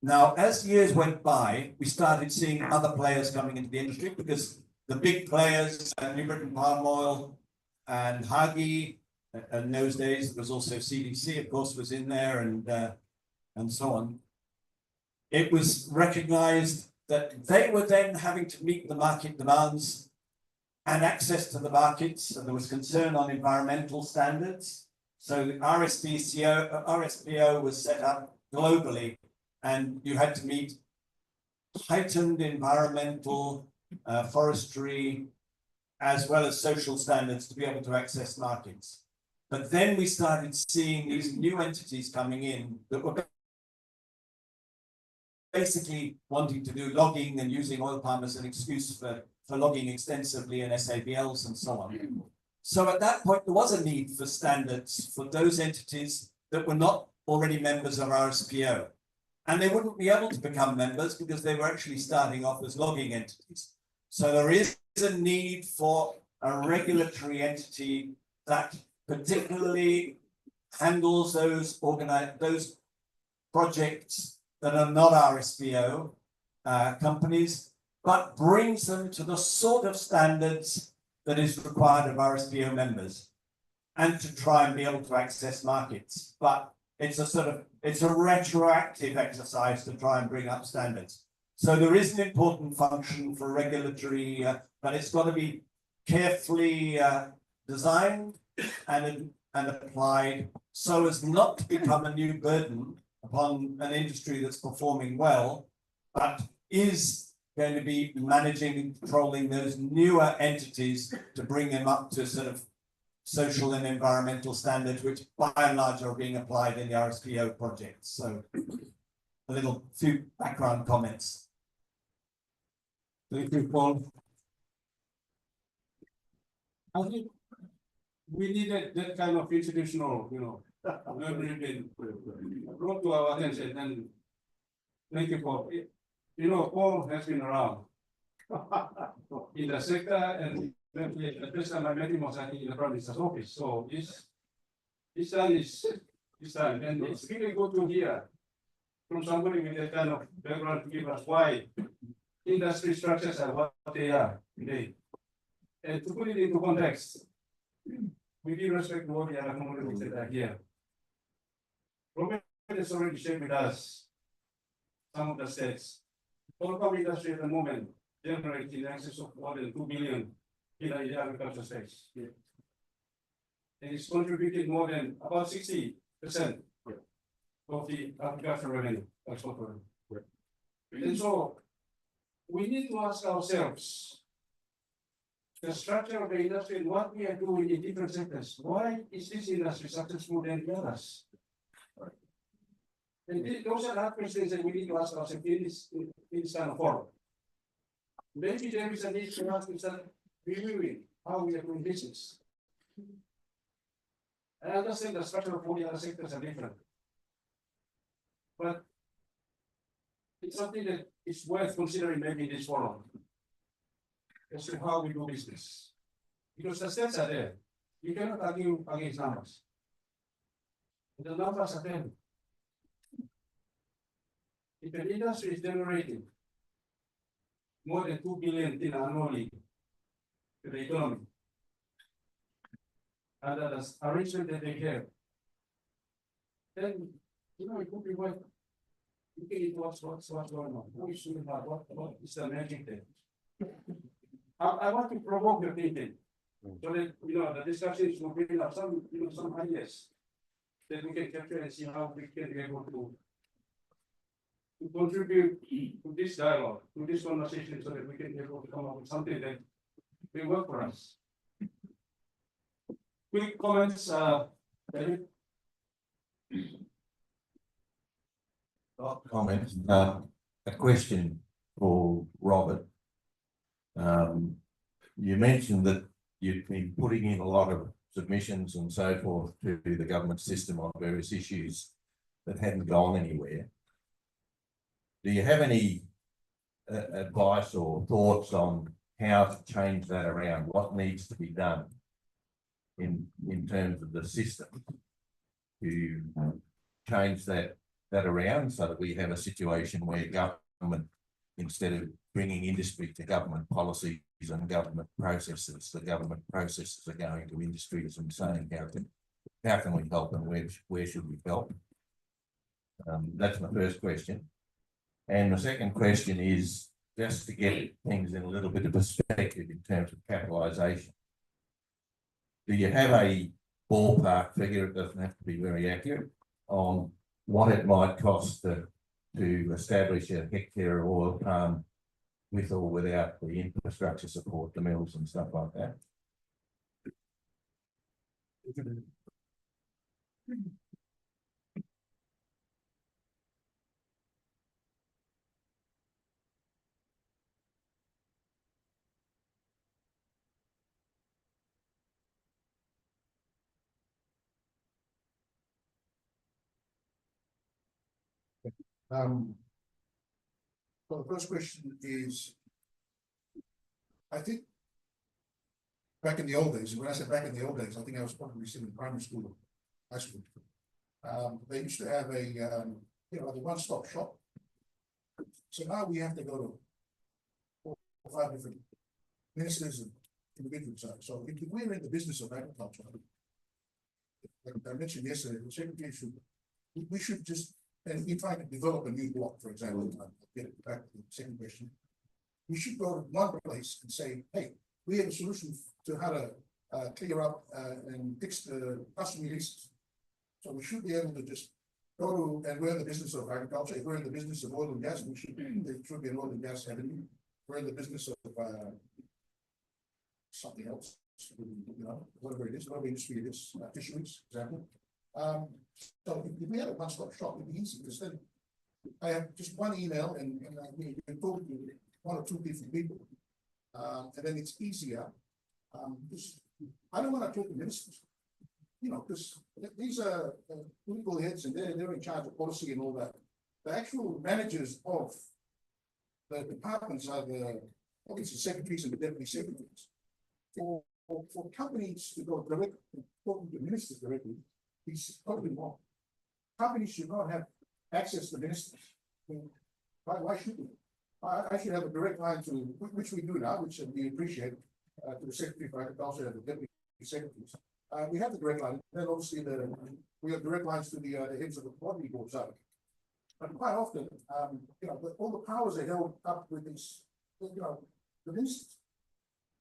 Now, as years went by, we started seeing other players coming into the industry, because the big players, New Britain Palm Oil and Hagi, in those days, there was also CDC, of course, was in there, and so on. It was recognized that they were then having to meet the market demands and access to the markets, and there was concern on environmental standards. So the RSPO was set up globally, and you had to meet heightened environmental, forestry, as well as social standards to be able to access markets. But then we started seeing these new entities coming in that were basically wanting to do logging and using oil palm as an excuse for logging extensively in SABLs and so on. So at that point, there was a need for standards for those entities that were not already members of RSPO. And they wouldn't be able to become members because they were actually starting off as logging entities. So there is a need for a regulatory entity that particularly handles those projects that are not RSPO companies, but brings them to the sort of standards that is required of RSPO members, and to try and be able to access markets. But it's a retroactive exercise to try and bring up standards. So there is an important function for regulatory, but it's got to be carefully designed and applied so as not to become a new burden upon an industry that's performing well, but is going to be managing and controlling those newer entities to bring them up to sort of social and environmental standards, which by and large are being applied in the RSPO projects. So a few background comments. Thank you, Paul. I think we needed that kind of institutional, brought to our attention, and thank you, Paul. Paul has been around in the sector, and the first time I met him was in the Prime Minister's office. So this time, and it's really good to hear from somebody with that kind of background to give us why industry structures are what they are today. And to put it into context, we do respect what the other communities that are here. Robert has already shared with us some of the states. Oil palm industry at the moment generates in excess of more than 2 billion in the agriculture space. And it's contributing more than about 60% of the agricultural revenue, export revenue. And so we need to ask ourselves the structure of the industry and what we are doing in different sectors. Why is this industry successful than the others? And those are not questions that we need to ask ourselves in this kind of forum. Maybe there is a need for us to start reviewing how we are doing business. I understand the structure of all the other sectors are different. But it's something that is worth considering maybe in this forum as to how we do business. Because the stats are there. You cannot argue against numbers. The numbers are there. If an industry is generating more than 2 billion annually to the economy, and the arrangement that they have, then it could be worth looking into what's going on. Who is doing what is the magic there? I want to provoke your thinking, so that the discussions will bring up some ideas that we can capture and see how we can be able to contribute to this dialogue, to this conversation, so that we can be able to come up with something that will work for us. Quick comments, David? Not comment, a question for Robert. You mentioned that you've been putting in a lot of submissions and so forth to the government system on various issues that hadn't gone anywhere. Do you have any advice or thoughts on how to change that around? What needs to be done in terms of the system to change that around, so that we have a situation where government, instead of bringing industry to government policies and government processes, the government processes are going to industries and saying how can we help and where should we help? That's my first question. And the second question is just to get things in a little bit of perspective in terms of capitalisation. Do you have a ballpark figure, it doesn't have to be very accurate, on what it might cost to establish a hectare of oil palm with or without the infrastructure support, the mills and stuff like that? So the first question is. I think. Back in the old days, and when I said back in the old days, I think I was probably still in primary school, or high school. They used to have a, like a one-stop shop. So now we have to go to 4 or 5 different ministers and individuals. So if we're in the business of agriculture, like I mentioned yesterday, the secretary should, we should just, and we try to develop a new block, for example, I'll get it back to the second question. We should go to one place and say, hey, we have a solution to how to clear up and fix the customary leases. So we should be able to just go to, and we're in the business of agriculture, if we're in the business of oil and gas, there should be an oil and gas avenue. We're in the business of something else, whatever it is, whatever industry it is, fisheries, for example. So if we had a one-stop shop, it'd be easy, because then I have just one email and we can talk to 1 or 2 different people. And then it's easier. Because I don't want to talk to ministers, because these are political heads and they're in charge of policy and all that. The actual managers of the departments are obviously secretaries and the deputy secretaries. For companies to go directly, talking to ministers directly, is totally wrong. Companies should not have access to ministers. Why should we? I should have a direct line to, which we do now, which we appreciate, to the Secretary for Agriculture and the Deputy Secretaries. We have the direct line, then obviously we have direct lines to the heads of the commodity boards. But quite often, all the powers are held up with these, the ministers.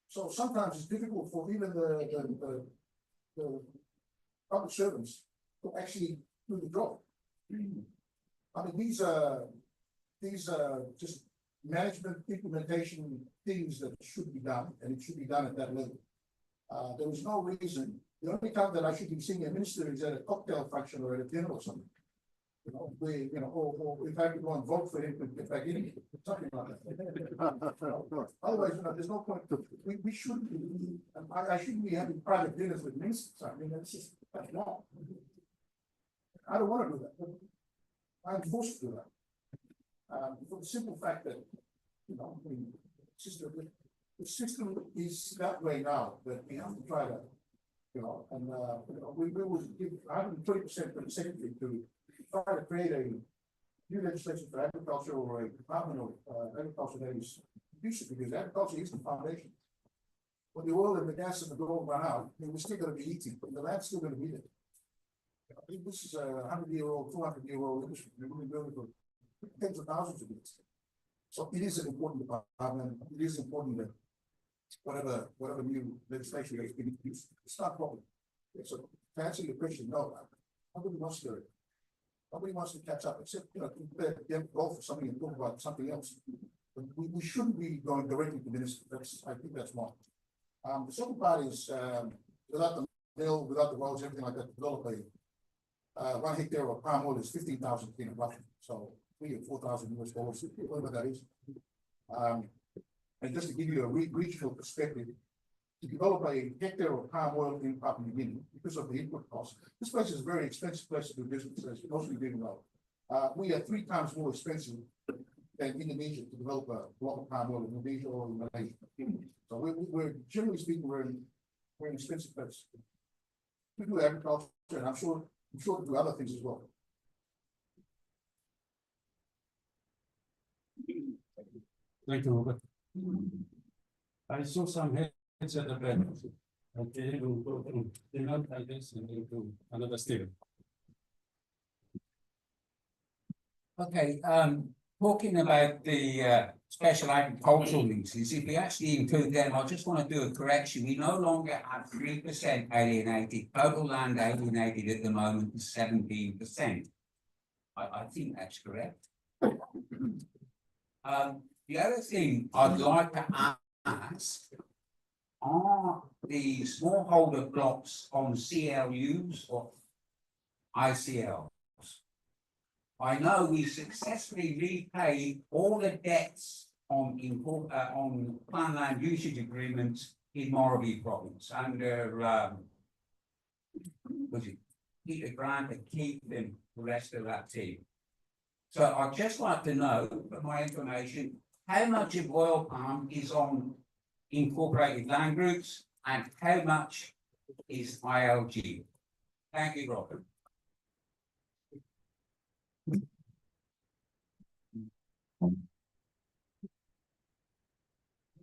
So sometimes it's difficult for even the public servants to actually do the job. I mean, these are just management implementation things that should be done, and it should be done at that level. There is no reason. The only time that I should be seeing a minister is at a cocktail function or at a dinner or something. Or if I could go and vote for him to get back in, something like that. Otherwise, there's no point. We shouldn't be. I shouldn't be having private dinners with ministers. I mean, that's wrong. I don't want to do that. But I'm forced to do that. For the simple fact that, the system is that way now, that we have to try to, we will give 120% for the secretary to try to create a new legislation for agriculture or a department of agriculture that is conducive, because agriculture is the foundation. When the oil and the gas and the gold run out, we're still going to be eating, but the land's still going to be there. I think this is a 100-year-old, 200-year-old industry. We're going to be building for tens of thousands of years. So it is an important department. It is important that whatever new legislation is being introduced, it's not properly. So to answer your question, no, nobody wants to catch up, except get go for something and talk about something else. But we shouldn't be going directly to the minister. I think that's wrong. The second part is without the mill, without the roads, everything like that, develop a 1 hectare of palm oil is 15,000 in Russia. So $3,000 or $4,000, whatever that is. And just to give you a regional perspective, to develop a hectare of palm oil in Papua New Guinea, because of the input costs, this place is a very expensive place to do business, as most of you didn't know. We are 3 times more expensive than Indonesia to develop a block of palm oil in Indonesia or in Malaysia. So we're generally speaking, we're in an expensive place. We do agriculture, and I'm sure we do other things as well. Thank you, Robert. I saw some heads at the back. Okay, we'll go through. I guess, and we'll do another step. Okay, talking about the special agricultural leases, if we actually include them, I just want to do a correction. We no longer have 3% alienated. Total land alienated at the moment is 17%. I think that's correct. The other thing I'd like to ask, are the smallholder blocks on CLUs or ICLs? I know we successfully repaid all the debts on plan land usage agreements in Morribee province under was it Peter Grant and Keith and the rest of that team. So I'd just like to know, for my information, how much of oil palm is on incorporated land groups and how much is ILG? Thank you, Robert.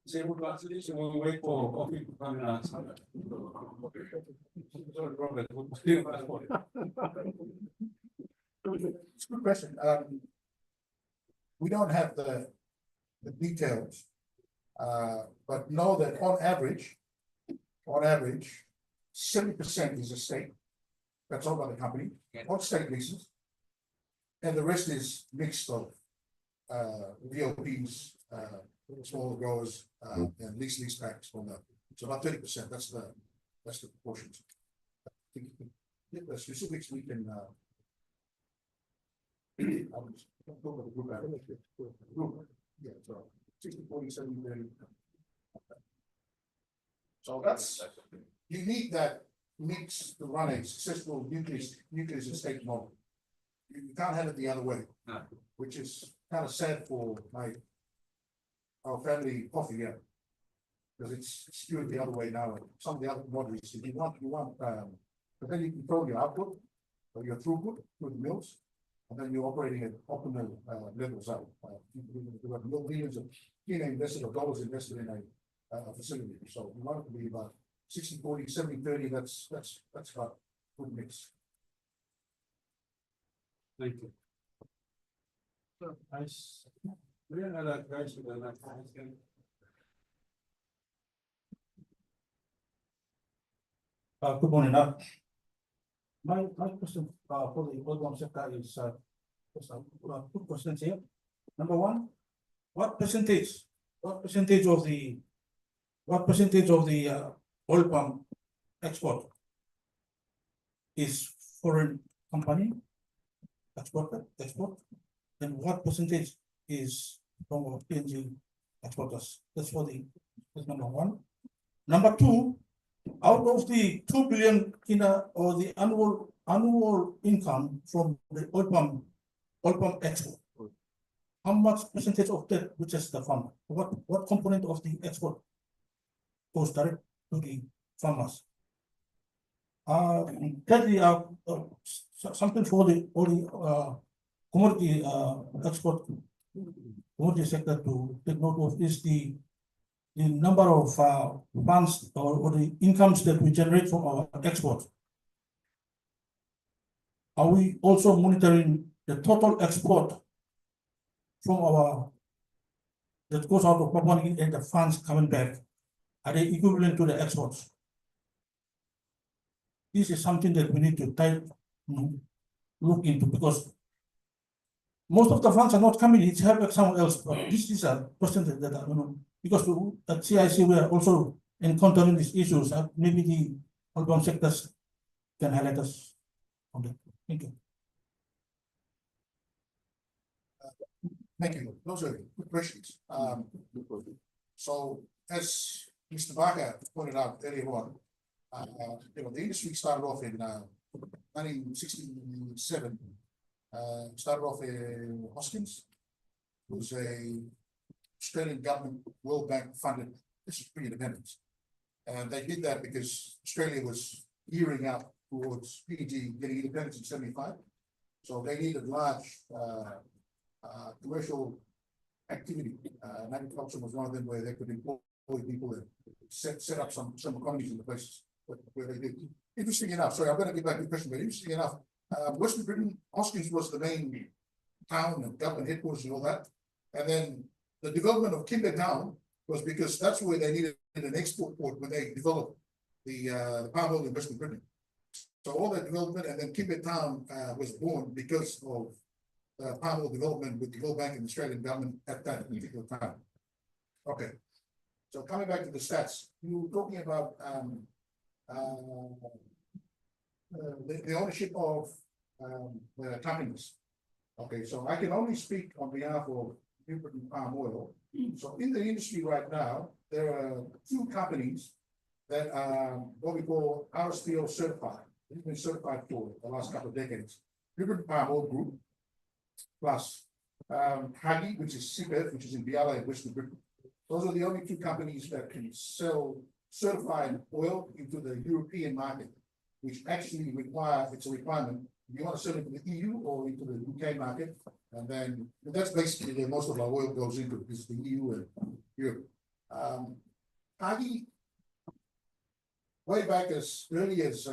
Say what to answer this, and we'll wait for coffee to come and answer. Sorry, Robert, what's the passport? It's a good question. We don't have the details. But know that on average, 70% is a state. That's all by the company, Yeah. all state leases. And the rest is mixed of, VOPs, smaller growers, and lease backs from that. So about 30%, that's the proportions. The specifics we can, I'll just go over the group average. Group, yeah, so 60, 40, 70, 30. So that's, you need that mix to run a successful nucleus estate model. You can't have it the other way. No. Which is kind of sad for our family coffee, yeah. Because it's skewed the other way now, some of the other commodities, if you want, but then you control your output, or your throughput through the mills, and then you're operating at optimal levels out. You have millions of invested or dollars invested in a facility, so we want it to be about 60, 40, 70, 30, that's about good mix. Thank you. So, nice. We have another question, then I can. Good morning. My question for the oil sector is two questions here. Number one, what percentage of the oil palm export is foreign company export, and what percentage is from our PNG exporters? That's number one. Number two, out of the 2 billion or the annual income from the oil palm export, how much percentage of that reaches the farmer? What component of the export goes direct to the farmers? Thirdly, something for the commodity export commodity sector to take note of is the number of funds or the incomes that we generate from our export. Are we also monitoring the total export from that goes out of Papua New Guinea and the funds coming back? Are they equivalent to the exports? This is something that we need to look into, because most of the funds are not coming, it's helping someone else, but this is a percentage that because at CIC we are also encountering these issues. Maybe the oil sectors can highlight us on that. Thank you. Thank you. Those are good questions. So as Mr. Barker pointed out earlier on, the industry started off in 1967. Started off in Hoskins. It was a Australian government World Bank funded. This is pre-independence, and they did that because Australia was gearing up towards PNG getting independence in 75. So they needed large commercial activity. And agriculture was one of them where they could employ people and set up some economies in the places where they did. Interesting enough, sorry, I'm going to get back to the question, but interesting enough, Western Britain, Hoskins was the main town and government headquarters and all that. And then the development of Kimber Town was because that's where they needed an export port when they developed the palm oil in Western Britain. So all that development, and then Kimber Town was born because of palm oil development with the World Bank and the Australian government at that particular time. Okay, so coming back to the stats, you were talking about the ownership of the companies. Okay, so I can only speak on behalf of New Britain Palm Oil. So in the industry right now, there are 2 companies that are what we call RSPO certified. They've been certified for the last couple of decades. New Britain Palm Oil Group plus Hagi, which is CPF, which is in Biala and Western Britain. Those are the only two companies that can sell certified oil into the European market, which actually it's a requirement. You want to sell it to the EU or into the UK market, and then that's basically where most of our oil goes into, is the EU and Europe. Hagi, way back as early as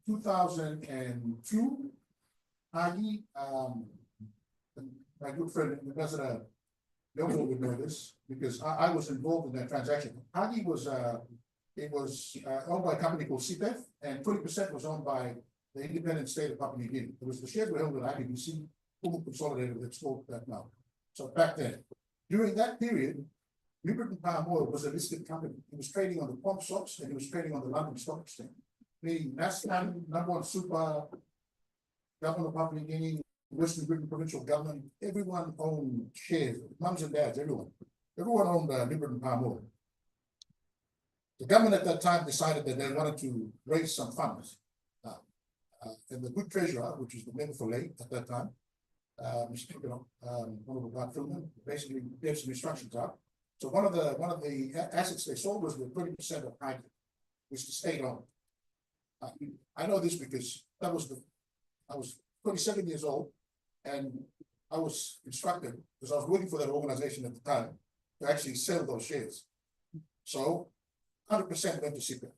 2002, Hagi, my good friend, Ambassador Yogo would know this, because I was involved in that transaction. Hagi was, owned by a company called CPEF, and 20% was owned by the independent state of Papua New Guinea. It was the shares were held at IBC, fully consolidated, it's called that now. So back then, during that period, Liberty Palm Oil was a listed company. It was trading on the Pomp Stocks and it was trading on the London Stock Exchange. Meaning NASDAQ, number one super, government of Papua New Guinea, Western Britain provincial government, everyone owned shares, mums and dads, everyone. Everyone owned Liberty Palm Oil. The government at that time decided that they wanted to raise some funds. And the good treasurer, which was the member for late at that time, Mr. Honorable Bart Filman, basically gave some instructions out. So one of the assets they sold was the 20% of Hagi, which the state owned. I know this because I was 27 years old, and I was instructed, because I was working for that organization at the time, to actually sell those shares. So 100% went to CPEF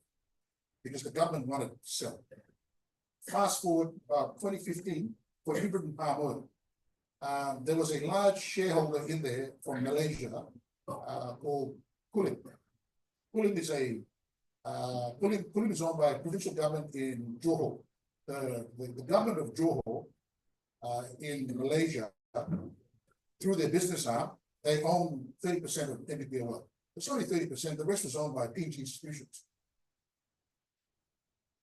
because the government wanted to sell. Fast forward about 2015 for Liberty Palm Oil. There was a large shareholder in there from Malaysia called Kulim. Kulim is Kulim is owned by a provincial government in Johor. The government of Johor in Malaysia, through their business arm, they own 30% of NPP Oil. It's only 30%, the rest was owned by PNG institutions.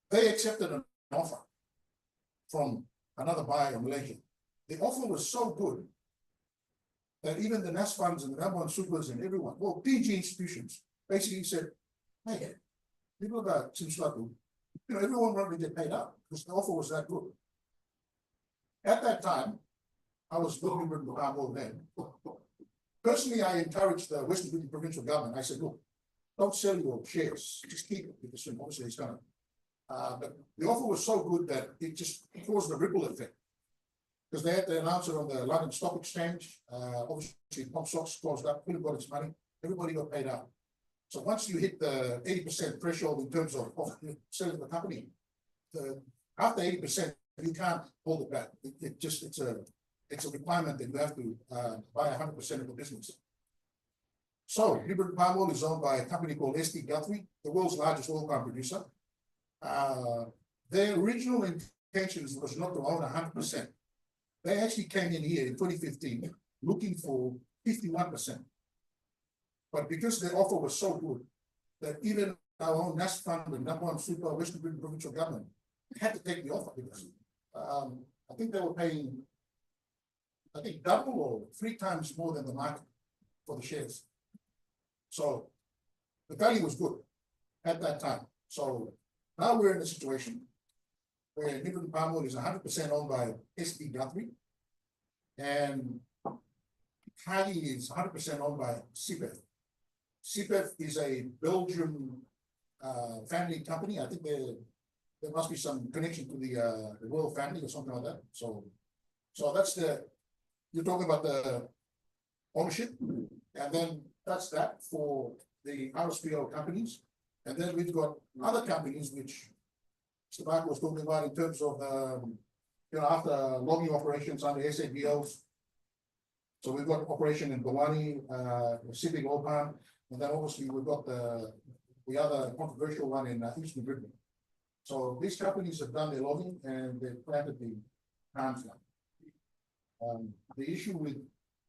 They accepted an offer from another buyer in Malaysia. The offer was so good that even the NAS funds and the number one supers and everyone, well, PNG institutions basically said, hey, people about Simslatu, everyone wanted to get paid out because the offer was that good. At that time, I was looking at the Palm Oil then. Personally, I encouraged the Western Britain provincial government. I said, look, don't sell your shares, just keep it, because obviously it's gonna. But the offer was so good that it just caused a ripple effect. Because they had to announce it on the London Stock Exchange. Obviously, Pomp Stocks closed up, everybody got its money, everybody got paid out. So once you hit the 80% threshold in terms of selling the company, after 80%, you can't hold it back. It's a requirement that you have to buy 100% of the business. So Liberty Palm Oil is owned by a company called ST Guthrie, the world's largest oil palm producer. Their original intentions was not to own 100%. They actually came in here in 2015 looking for 51%. But because the offer was so good that even our own NAS fund and number one super Western Britain provincial government had to take the offer because I think they were paying, I think, double or 3 times more than the market for the shares. So the value was good at that time. So now we're in a situation where Liberty Palm Oil is 100% owned by ST Guthrie, and Hagi is 100% owned by CPEF. CPEF is a Belgian family company. I think there must be some connection to the royal family or something like that. So that's you're talking about the ownership, and then that's that for the RSPO companies. And then we've got other companies which Mr. Mark was talking about in terms of after logging operations under SABOs. So we've got operation in Bawani, Pacific Oil Palm, and then obviously we've got the other controversial one in Eastern Britain. So these companies have done their logging and they've planted the palm flag. The issue with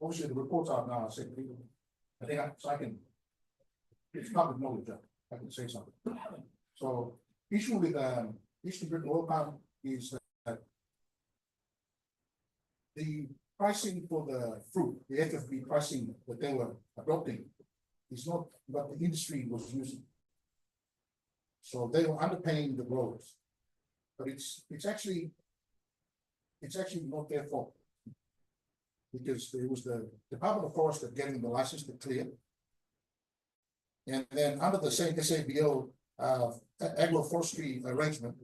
obviously the reports out now, I think I can, it's public knowledge, I can say something. So issue with Eastern Britain Oil Palm is that the pricing for the fruit, the FFB pricing that they were adopting, is not what the industry was using. So they were underpaying the growers, but it's actually not their fault. because it was the Department of Forest that getting the license to clear. And then under the same SABO agroforestry arrangement,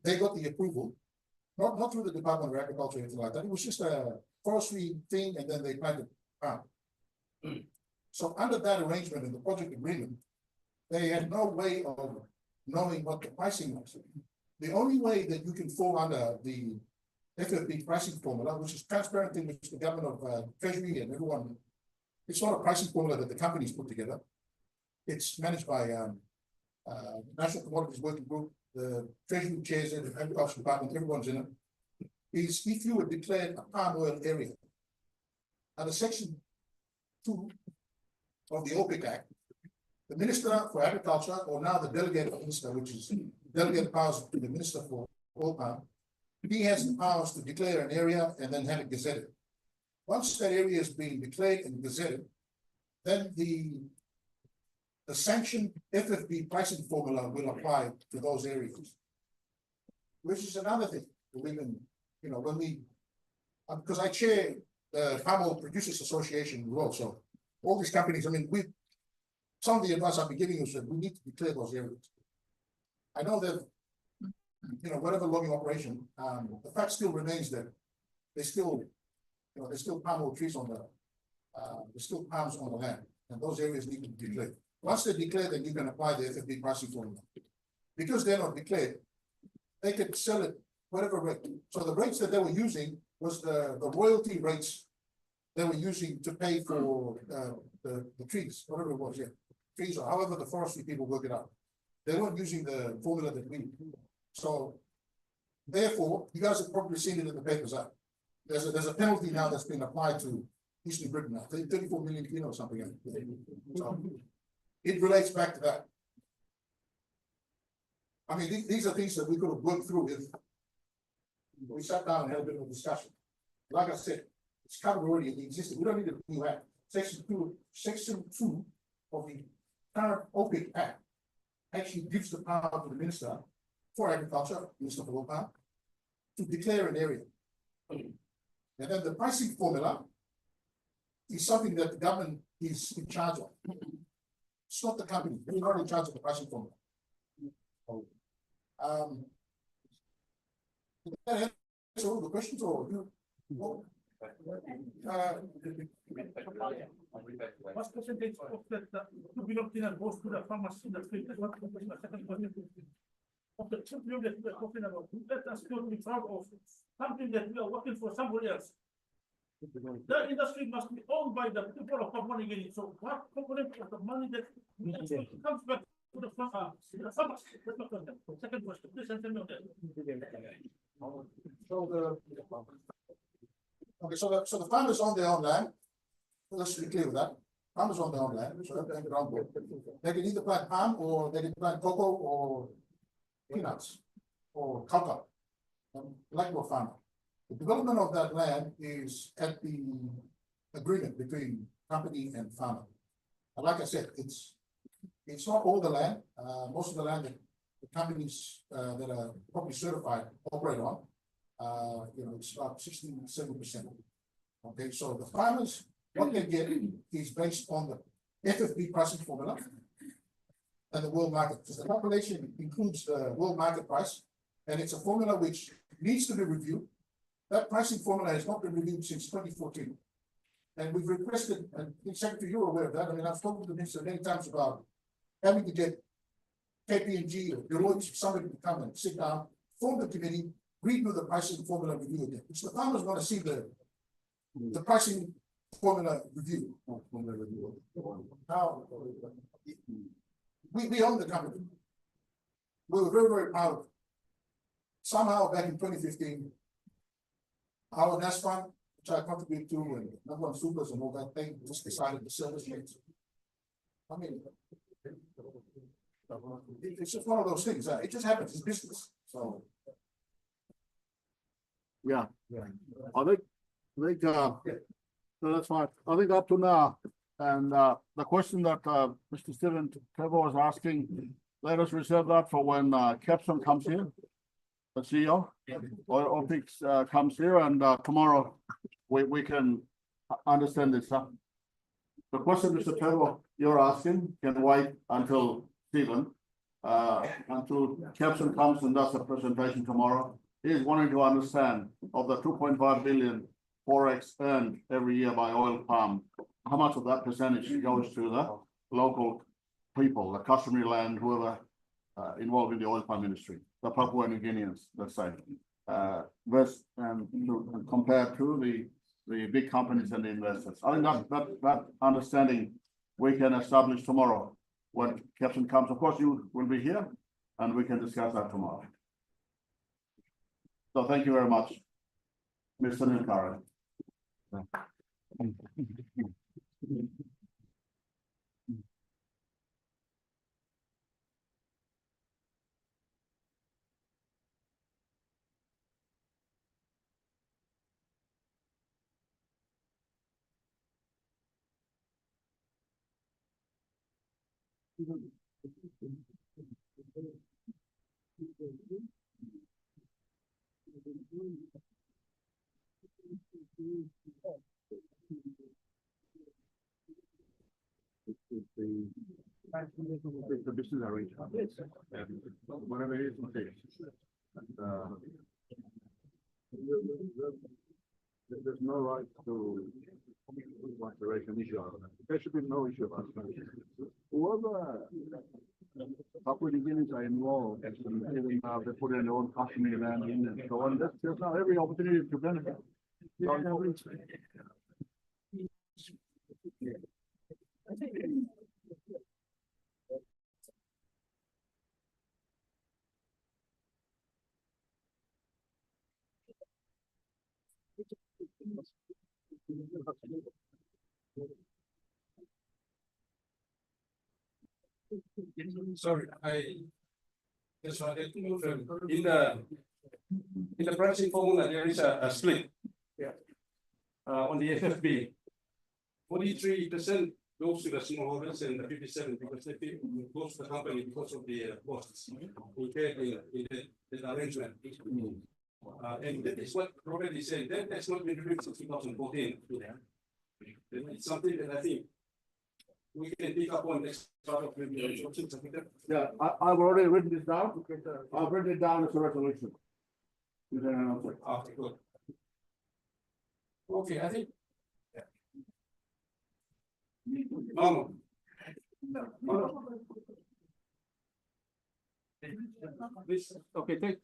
they got the approval, not through the Department of Agriculture or anything like that. It was just a forestry thing, and then they planted palm. So under that arrangement in the project agreement, they had no way of knowing what the pricing was. The only way that you can fall under the FFB pricing formula, which is transparent thing which the government of Treasury and everyone, it's not a pricing formula that the companies put together. It's managed by National Commodities Working Group, the Treasury chairs it, the Agriculture Department, everyone's in it. Is if you were declared a palm oil area under Section 2 of the OPIC Act, the Minister for Agriculture, or now the delegated minister, which is delegated powers to the Minister for Oil Palm, he has the powers to declare an area and then have it gazetted. Once that area is being declared and gazetted, then the sanctioned FFB pricing formula will apply to those areas. Which is another thing, we can, you know, when we, because I chair the Palm Oil Producers Association as well, so all these companies, I mean, some of the advice I've been giving you is that we need to declare those areas. I know that, you know, whatever logging operation, the fact still remains that there's still, you know, there's still palm oil trees on the, there's still palms on the land, and those areas need to be declared. Once they're declared, then you can apply the FFB pricing formula. Because they're not declared, they could sell it whatever rate. So the rates that they were using was the royalty rates they were using to pay for the trees, whatever it was, yeah. Trees, or however the forestry people work it out. They weren't using the formula that we. So therefore, you guys have probably seen it in the papers. There's a penalty now that's been applied to Eastern Britain now, 34 million kilo or something. So it relates back to that. I mean, these are things that we could have worked through if we sat down and had a bit of a discussion. Like I said, it's covered already in the existing. We don't need a new act. Section 2 of the current OPIC Act actually gives the power to the Minister for Agriculture, Minister for Oil Palm, to declare an area. And then the pricing formula is something that the government is in charge of. It's not the company. We're not in charge of the pricing formula. Did that answer all the questions, or you? What percentage of that to be locked in and goes to the farmers in the field? What the second question? Of the children that we are talking about, let us still be proud of something that we are working for somebody else. The industry must be owned by the people of Papua New Guinea. So what component of the money that comes back to the farmers? That's my question. Second question, please answer me on that. So the farmers own their own land. Let's be clear with that. Farmers own their own land, so they can own it. They can either plant palm, or they can plant cocoa, or peanuts, or cocoa, like a farmer. The development of that land is at the agreement between company and farmer. And like I said, it's not all the land. Most of the land that the companies that are properly certified operate on, you know, it's about 67%. Okay, so the farmers, what they get is based on the FFB pricing formula and the world market, because the calculation includes the world market price, and it's a formula which needs to be reviewed. That pricing formula has not been reviewed since 2014. And we've requested, and in Secretary, you're aware of that. I mean, I've spoken to the minister many times about having to get KPMG or Deloitte, somebody to come and sit down, form the committee, redo the pricing formula review again, which the farmers want to see the pricing formula review. Now, we own the company. We were very, very proud of it. Somehow back in 2015, our NASFAN, which I contribute to, and number one supers and all that thing, just decided to sell this rates. I mean, it's just one of those things. It just happens. It's business. So. Yeah. I think, so that's fine. I think up to now, and the question that Mr. Stephen Trevor was asking, let us reserve that for when Capson comes here, the CEO, or OPIC comes here, and tomorrow we can understand this, huh? The question, Mr. Trevor, you're asking can wait until Stephen, until Capson comes and does a presentation tomorrow. He's wanting to understand of the 2.5 billion forex earned every year by oil palm, how much of that percentage goes to the local people, the customary land, whoever involved in the oil palm industry, the Papua New Guineans, let's say, versus compared to the big companies and the investors. I think that understanding we can establish tomorrow when Captain comes. Of course, you will be here and we can discuss that tomorrow. So thank you very much, Mr. Nilkara. The business arrangement, whatever it is, there's no right to consideration issue. There should be no issue about it. Whoever Papua New Guineans are involved, even they put in their own customary land in and so on. There's now every opportunity to benefit. Sorry, I just wanted to move in the pricing formula, there is a split. Yeah. On the FFB, 43% goes to the smallholders and the 57% because they goes to the company because of the costs incurred in the arrangement. And that is what Robert is saying. That has not been reviewed since 2014. It's something that I think we can pick up on next part of the Yeah, I've already written this down. I've written it down as a resolution. Okay, good. Okay, I think. No. Please, okay, take.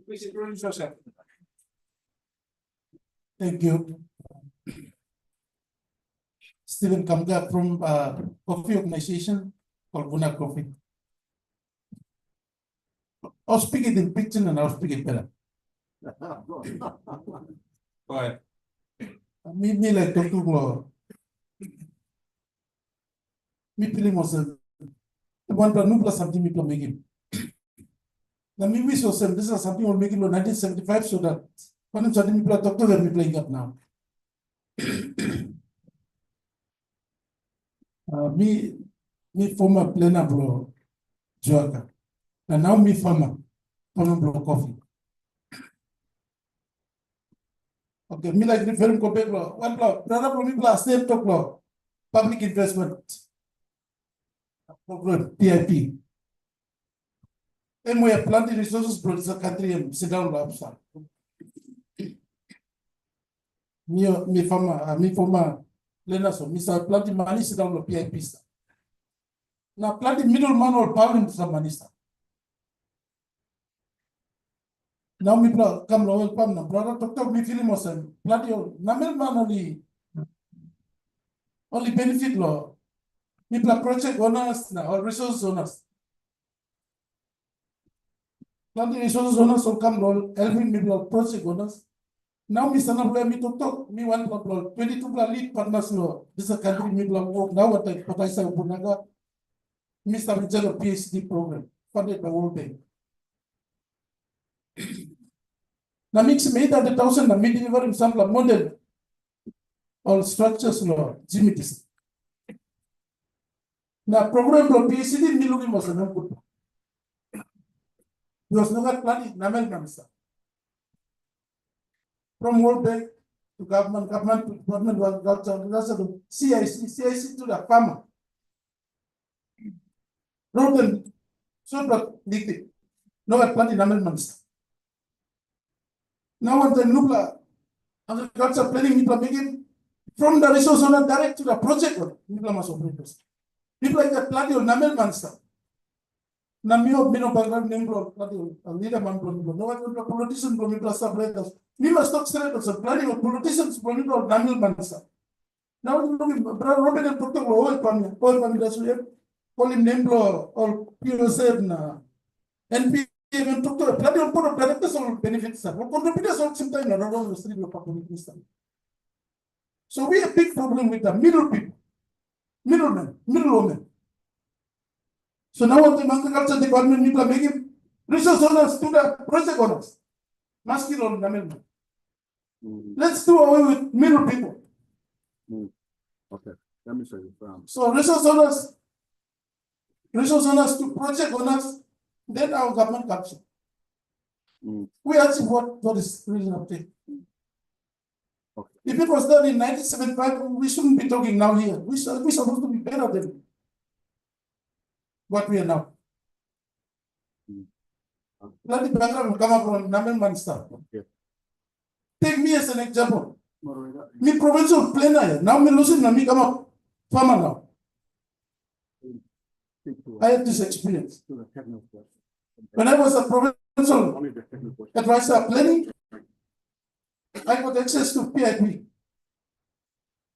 Please introduce yourself. Thank you. Stephen Kamga from coffee organization called Guna Coffee. I'll speak it in picture and I'll speak it better. Go ahead. Me like Dr. Glo. Me feeling was a one plus something me make him. Now me wish was this is something will make it in 1975 so that when I'm starting me doctor where me playing up now. Me former planner bro Joker. And now me farmer bro coffee. Okay, me like referring to bro. One block, brother from me plus same talk law. Public investment program PIP. And we have plenty resources for the country and sit down lobster. Me former planner so me start plenty money sit down the PIP. Now plenty middleman or power some money. Now me come lower palm now brother doctor me feeling was plenty of number man only benefit law. Me project owners now or resource owners. Plenty resources owners will come low helping me project owners. Now me stand up me talk me one block 22 lead partners law. This is a country me work now what I say Bunaga. Mr. Mitchell PhD program funded by World Bank. Now mix me that the 1,000 na me deliver sample model or structures law Jimmy. Now program law PhD me looking was a good. Was no planning Namel Namisa. from World Bank to government to Department of Agriculture, that's the CIC to the farmer. Road so but no at planting amendments. Now on the Nubla agriculture planning Nubla making from the resource owner direct to the project owner, Nubla must operate. People like that planting on amendments. Namio Mino background name leader man no one politician from Nubla subletters. We must talk straight of planning of politicians from Nubla Namil Mansa. Now Robin and Proctor all Pammy that's we call him name or POC na NP even talk to a plenty of board of directors or benefits or contributors or sometimes not around the street of public system. So we have a big problem with the middle people, middlewomen. So now what the agriculture department people are making resource owners to the project owners. Masculine amendment. Let's do away with middle people. Okay, let me say it. So resource owners to project owners, then our government comes in. We achieve what is really update. Okay. If it was done in 1975, we shouldn't be talking now here. We're supposed to be better than what we are now. Let the background come up from Namelman stuff. Okay. Take me as an example. Me provincial planner, now me losing me come up farmer now. I had this experience. When I was a provincial advisor planning, I got access to PIP.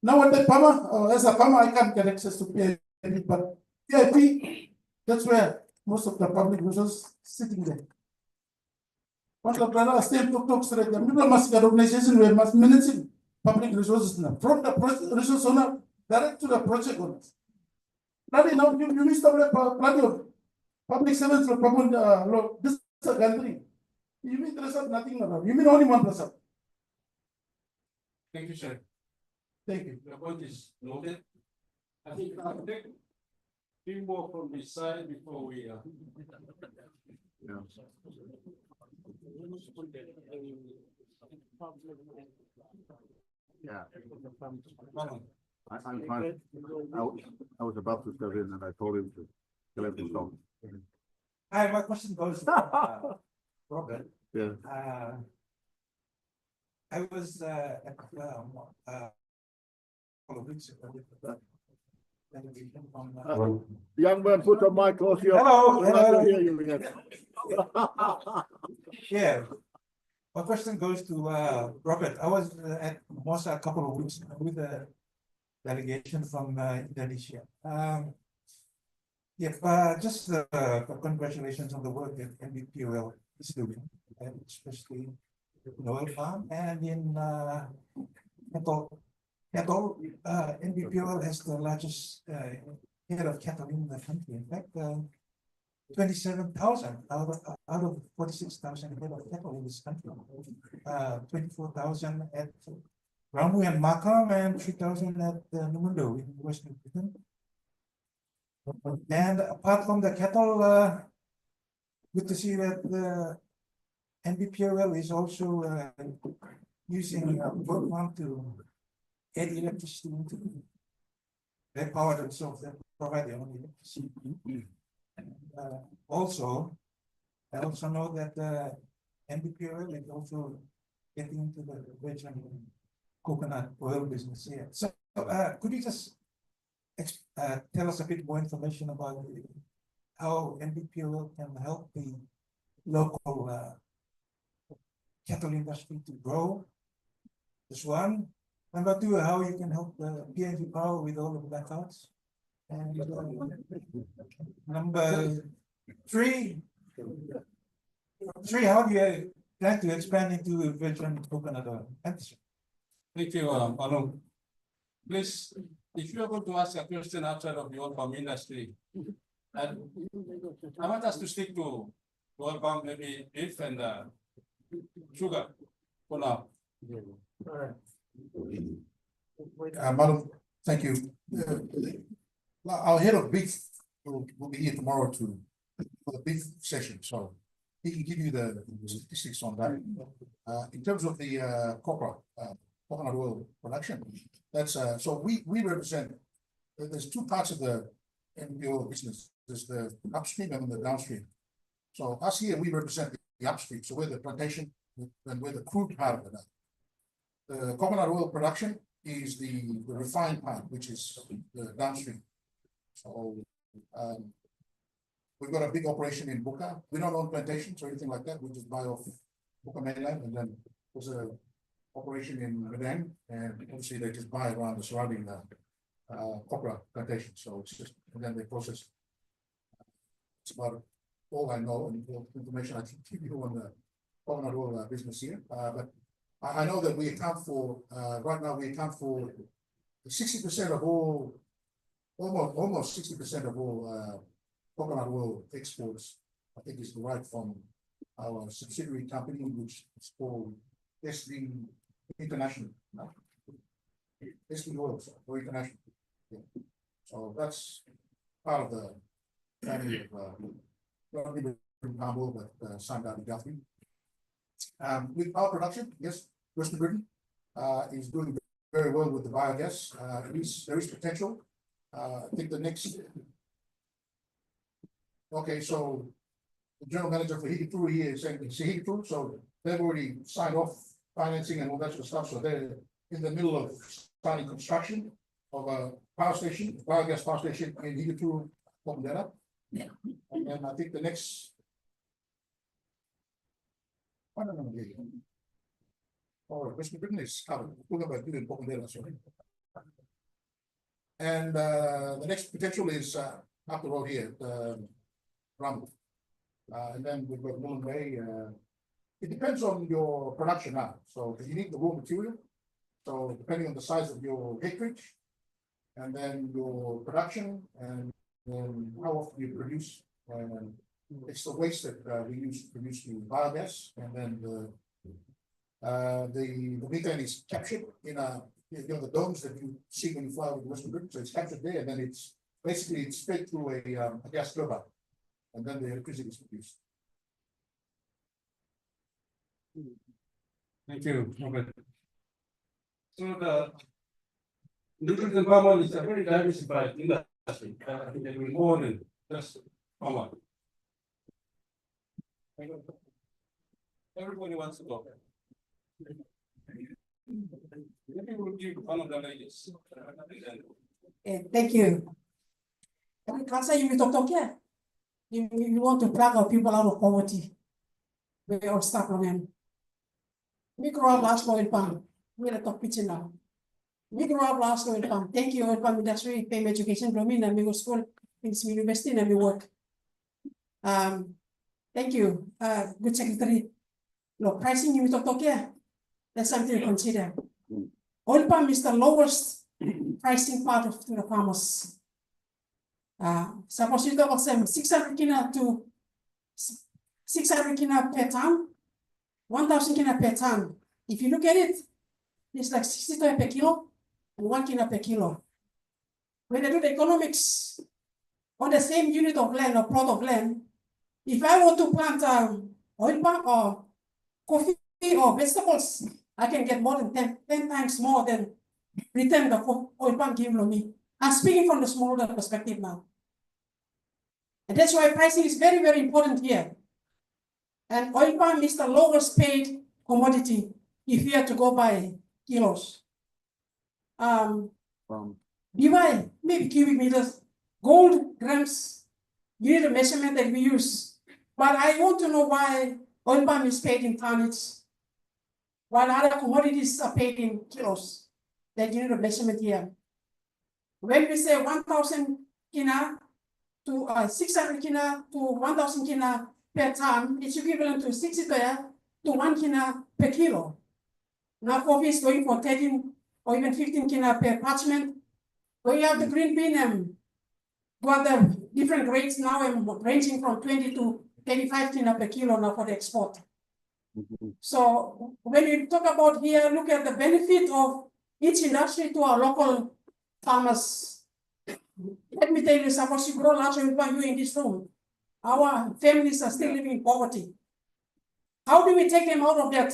Now as a farmer, I can't get access to PIP, but PIP, that's where most of the public resources sitting there. Once the planner state talks to the people must get organization where must manage public resources now. From the resource owner direct to the project owners. Now you missed out plenty of public servants for public this country. You mean there's nothing around. You mean only 1%. Thank you, sir. Thank you. The point is noted. I think I'll take few more from this side before we Yeah. I'm fine. I was about to step in and I told him to let him talk. Hi, my question goes to Robert. Yeah. I was at couple of weeks ago with the delegation from Young man, put the mic close to your. Hello, We're not hello. gonna hear you again. Yeah. My question goes to Robert. I was at Mosa a couple of weeks ago with a delegation from Indonesia. Just congratulations on the work that NBPOL is doing, and especially in oil palm and in cattle. NBPOL has the largest head of cattle in the country. In fact, 27,000 out of 46,000 head of cattle in this country. 24,000 at Ramu and Makam and 3,000 at Numundo in Western Britain. And apart from the cattle, good to see that the NBPOL is also using work farm to add electricity into their power themselves, they provide their own electricity. Also, I also know that NBPOL is also getting into the virgin coconut oil business here. So, could you just tell us a bit more information about how NBPOL can help the local cattle industry to grow? This one. Number two, how you can help the PNG Power with all the blackouts. And number three, how do you plan to expand into virgin coconut oil? thank you, Palong. Please, if you are going to ask a question outside of the oil palm industry, and I want us to stick to oil palm, maybe beef and sugar for now. Madam, thank you. Our head of beef will be here tomorrow for the beef session, so he can give you the statistics on that. In terms of the copper, coconut oil production, that's so we represent. There's two parts of the NPO business. There's the upstream and the downstream. So us here, we represent the upstream. So we're the plantation and we're the crude part of it. The coconut oil production is the refined part, which is the downstream. So we've got a big operation in Buka. We don't own plantations or anything like that. We just buy off Buka mainland, and then there's a operation in Medang, and obviously they just buy around the surrounding copra plantation. So it's just, and then they process. It's about all I know and all information I can give you on the coconut oil business here. But I know that we account for right now. We account for 60% of all, almost 60% of all coconut oil exports. I think is derived from our subsidiary company, which is called SD International. SD Oil or International. Yeah. So that's part of the family of not only palm oil but Sangha Guthrie. With our production, yes, Western Britain is doing very well with the biogas. There is potential. I think the next. Okay, so the general manager for Hikituru here is saying it's Hikituru, so they've already signed off financing and all that sort of stuff. So they're in the middle of starting construction of a power station, biogas power station in Hikituru, Pomdera. Yeah. And then I think the next. I don't know. Or Western Britain is covered. We're about doing Pomdera, sorry. And the next potential is up the road here, Ramu. And then we've got Mullen Bay. It depends on your production now. So you need the raw material. So depending on the size of your acreage, and then your production, and then how often you produce. And it's the waste that we use to produce the biogas, and then the methane is captured in the domes that you see when you fly over Western Britain. So it's captured there, and then it's basically fed through a gas turbine, and then the electricity is produced. Thank you, Robert. So the nutrition and palm oil is a very diversified industry. I think there will be more than just palm oil. Everybody wants to go. Let me will give one of the ladies. Thank you. Kasa, you talk here. You want to plug our people out of poverty. We all stuck on them. We grow up last oil palm. We're the top pitching now. We grew up last oil palm. Thank you, oil palm industry, pay my education from me, and we go school in university and we work. Thank you, good secretary. Look, pricing you talk here. That's something to consider. Oil palm is the lowest pricing part of the farmers. Suppose you talk about 600 kina to 600 kina per ton, 1,000 kina per ton. If you look at it, it's like 60 per kilo and 1 kina per kilo. When I do the economics on the same unit of land or plot of land, if I want to plant oil palm or coffee or vegetables, I can get more than 10 times more than return the oil palm give me. I'm speaking from the smallholder perspective now. And that's why pricing is very, very important here. And oil palm is the lowest paid commodity if you have to go by kilos. DY, maybe cubic meters, gold, grams, you need a measurement that we use. But I want to know why oil palm is paid in tonnage, while other commodities are paid in kilos. That you need a measurement here. When we say 1,000 kina to 600 kina to 1,000 kina per ton, it's equivalent to 60 to 1 kina per kilo. Now coffee is going for 13 or even 15 kina per parchment. When you have the green bean, what the different grades now ranging from 20 to 35 kina per kilo now for the export. So when you talk about here, look at the benefit of each industry to our local farmers. Let me tell you, suppose you grow large oil palm, you in this room, our families are still living in poverty. How do we take them out of that?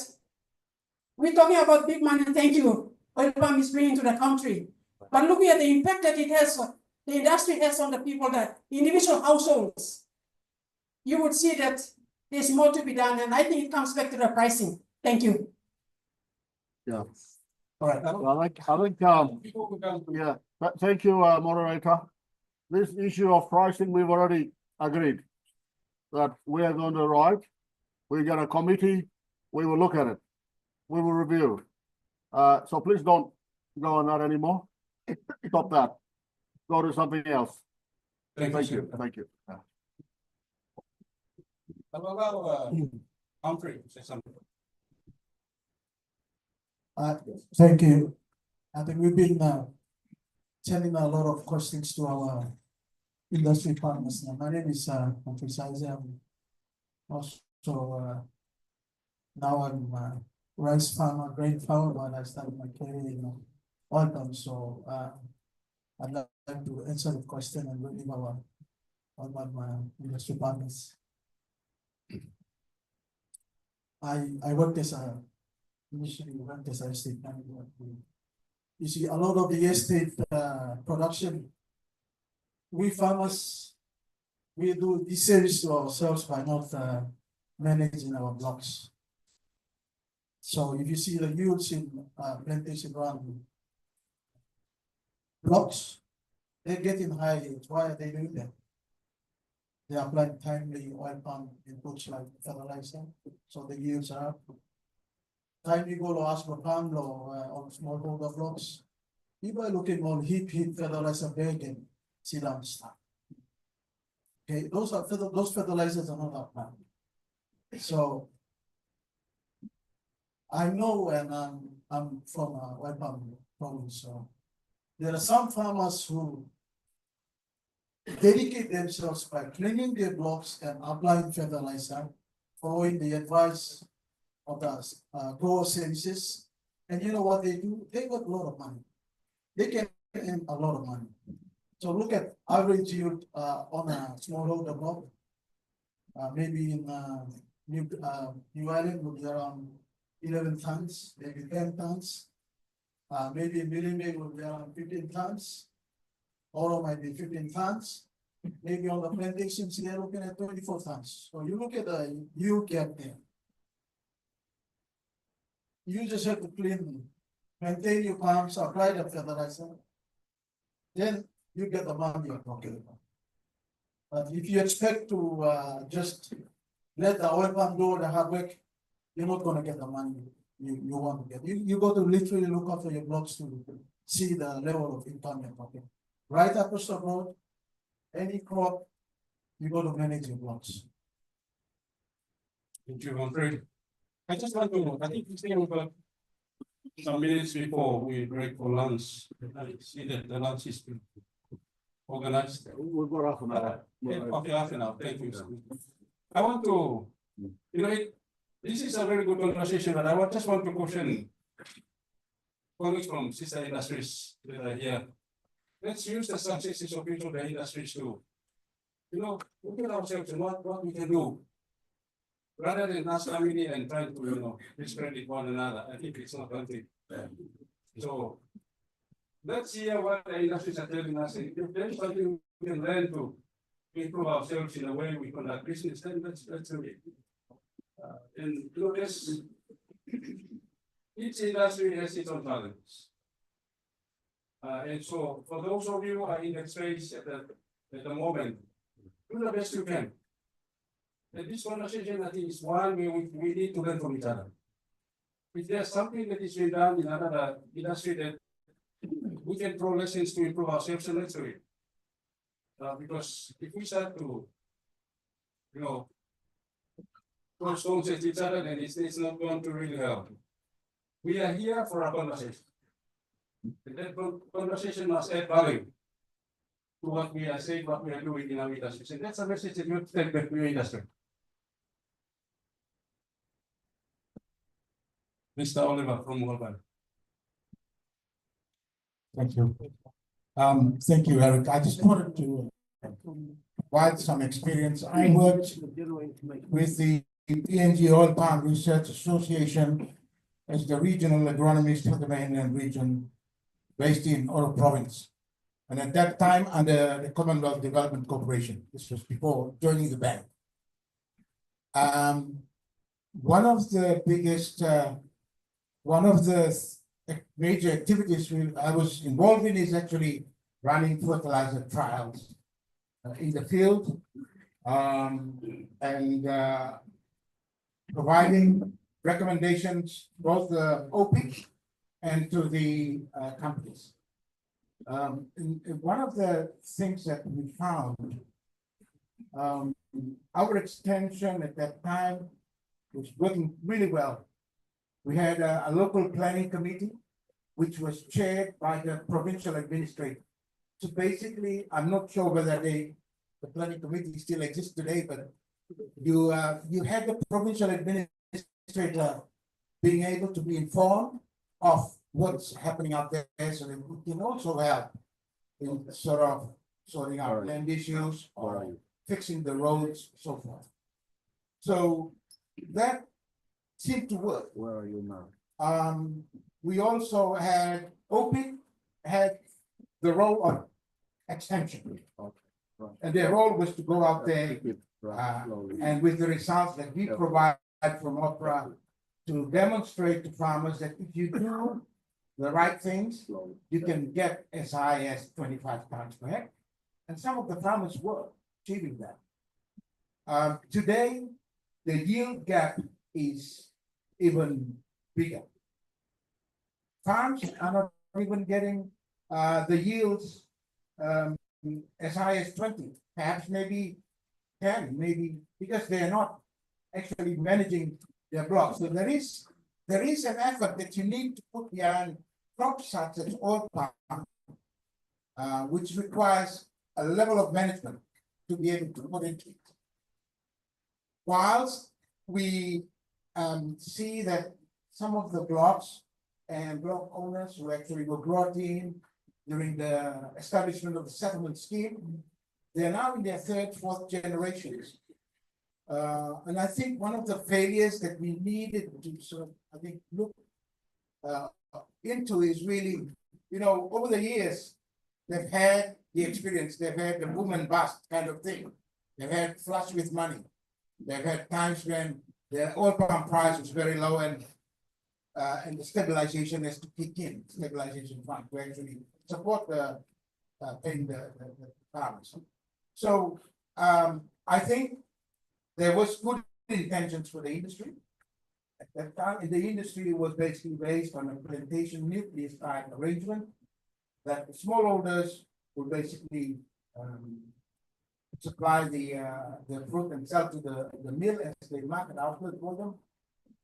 We're talking about big money, thank you, oil palm is bringing to the country. But looking at the impact that it has, the industry has on the people, that individual households, you would see that there's more to be done, and I think it comes back to the pricing. Thank you. Yeah. All right, I think, People who come to yeah, thank you, moderator. This issue of pricing, we've already agreed that we are going to write. We got a committee, we will look at it. We will review. So please don't go on that anymore. Stop that. Go to something else. Thank you, thank you. allow, Humphrey to say something. Thank you. I think we've been sending a lot of questions to our industry partners. Now, my name is Humphrey Size. I'm also now I'm rice farmer, grain farmer, but I started my career in oil palm. So I'd like to answer the question and really our my industry partners. I worked as a initially worked as a estate manager. You see, a lot of the estate production, we farmers, we do disservice to ourselves by not managing our blocks. So if you see the yields in plantation run blocks, they're getting high. Why are they doing that? They apply timely oil palm inputs like fertilizer, so the yields are up. Time you go to ask for palm law on smallholder blocks, people are looking on heap fertilizer bag and sit down stuff. Okay, those fertilizers are not applied. So I know, and I'm from oil palm province, so there are some farmers who dedicate themselves by cleaning their blocks and applying fertilizer, following the advice of the grower services. And you know what they do? They got a lot of money. They can earn a lot of money. So look at average yield on a smallholder block. Maybe in New Island would be around 11 tons, maybe 10 tons. Maybe in Millimay would be around 15 tons. Oro might be 15 tons. Maybe on the plantations, they're looking at 24 tons. So you look at the yield gap there. You just have to clean, maintain your palms, apply the fertilizer. Then you get the money you're talking about. But if you expect to just let the oil palm do the hard work, you're not gonna get the money you want to get. You got to literally look after your blocks to see the level of income you're talking. Right across the road, any crop, you got to manage your blocks. Thank you, Humphrey. I just want to, I think we stay over some minutes before we break for lunch. I see that the lunch is organized. We've got half an hour. Okay, half an hour, thank you. I want to, you know, this is a very good conversation, and I just want to question colleagues from sister industries that are here. Let's use the successes of each of the industries to, you know, look at ourselves and what we can do. Rather than us coming in and trying to, you know, discredit one another, I think it's not healthy. So let's hear what the industries are telling us. If there's something we can learn to improve ourselves in the way we conduct business, then let's do it. And you know, each industry has its own challenges. And so for those of you who are in that space at the moment, do the best you can. And this conversation, I think, is one we need to learn from each other. If there's something that is being done in another industry that we can draw lessons to improve ourselves, and let's do it. Because if we start to, you know, throw stones at each other, then it's not going to really help. We are here for a conversation. And that conversation must add value to what we are saying, what we are doing in our industry. And that's a message that you take back to your industry. Mr. Oliver from Wolverine. Thank you. Thank you, Eric. I just wanted to provide some experience. I worked with the PNG Oil Palm Research Association as the regional agronomist for the mainland region based in Oro Province. And at that time, under the Commonwealth Development Corporation, this was before joining the bank. One of the biggest, one of the major activities I was involved in is actually running fertilizer trials in the field, and providing recommendations both the OPIC and to the companies. One of the things that we found, our extension at that time was working really well. We had a local planning committee, which was chaired by the provincial administrator. So basically, I'm not sure whether the planning committee still exists today, but you had the provincial administrator being able to be informed of what's happening out there, so that we can also help in sort of sorting out land issues or fixing the roads, so forth. So that seemed to work. Where are you now? We also had OPIC had the role of extension. And their role was to go out there and with the results that we provide from OPRA to demonstrate to farmers that if you do the right things, you can get as high as 25 tons per hectare. And some of the farmers were achieving that. Today, the yield gap is even bigger. Farms are not even getting the yields as high as 20, perhaps maybe 10, maybe because they are not actually managing their blocks. So there is an effort that you need to put behind crops such as oil palm, which requires a level of management to be able to put into it. Whilst we see that some of the blocks and block owners who actually were brought in during the establishment of the settlement scheme, they are now in their third, fourth generations. And I think one of the failures that we needed to sort of, I think, look into is really, over the years, they've had the experience, they've had the boom and bust kind of thing. They've had flush with money. They've had times when the oil palm price was very low and the stabilization has to kick in, stabilization fund to actually support the paying the farmers. So I think there was good intentions for the industry. At that time, the industry was basically based on a plantation nucleus type arrangement that the smallholders would basically supply the fruit and sell to the mill as the market outlet for them.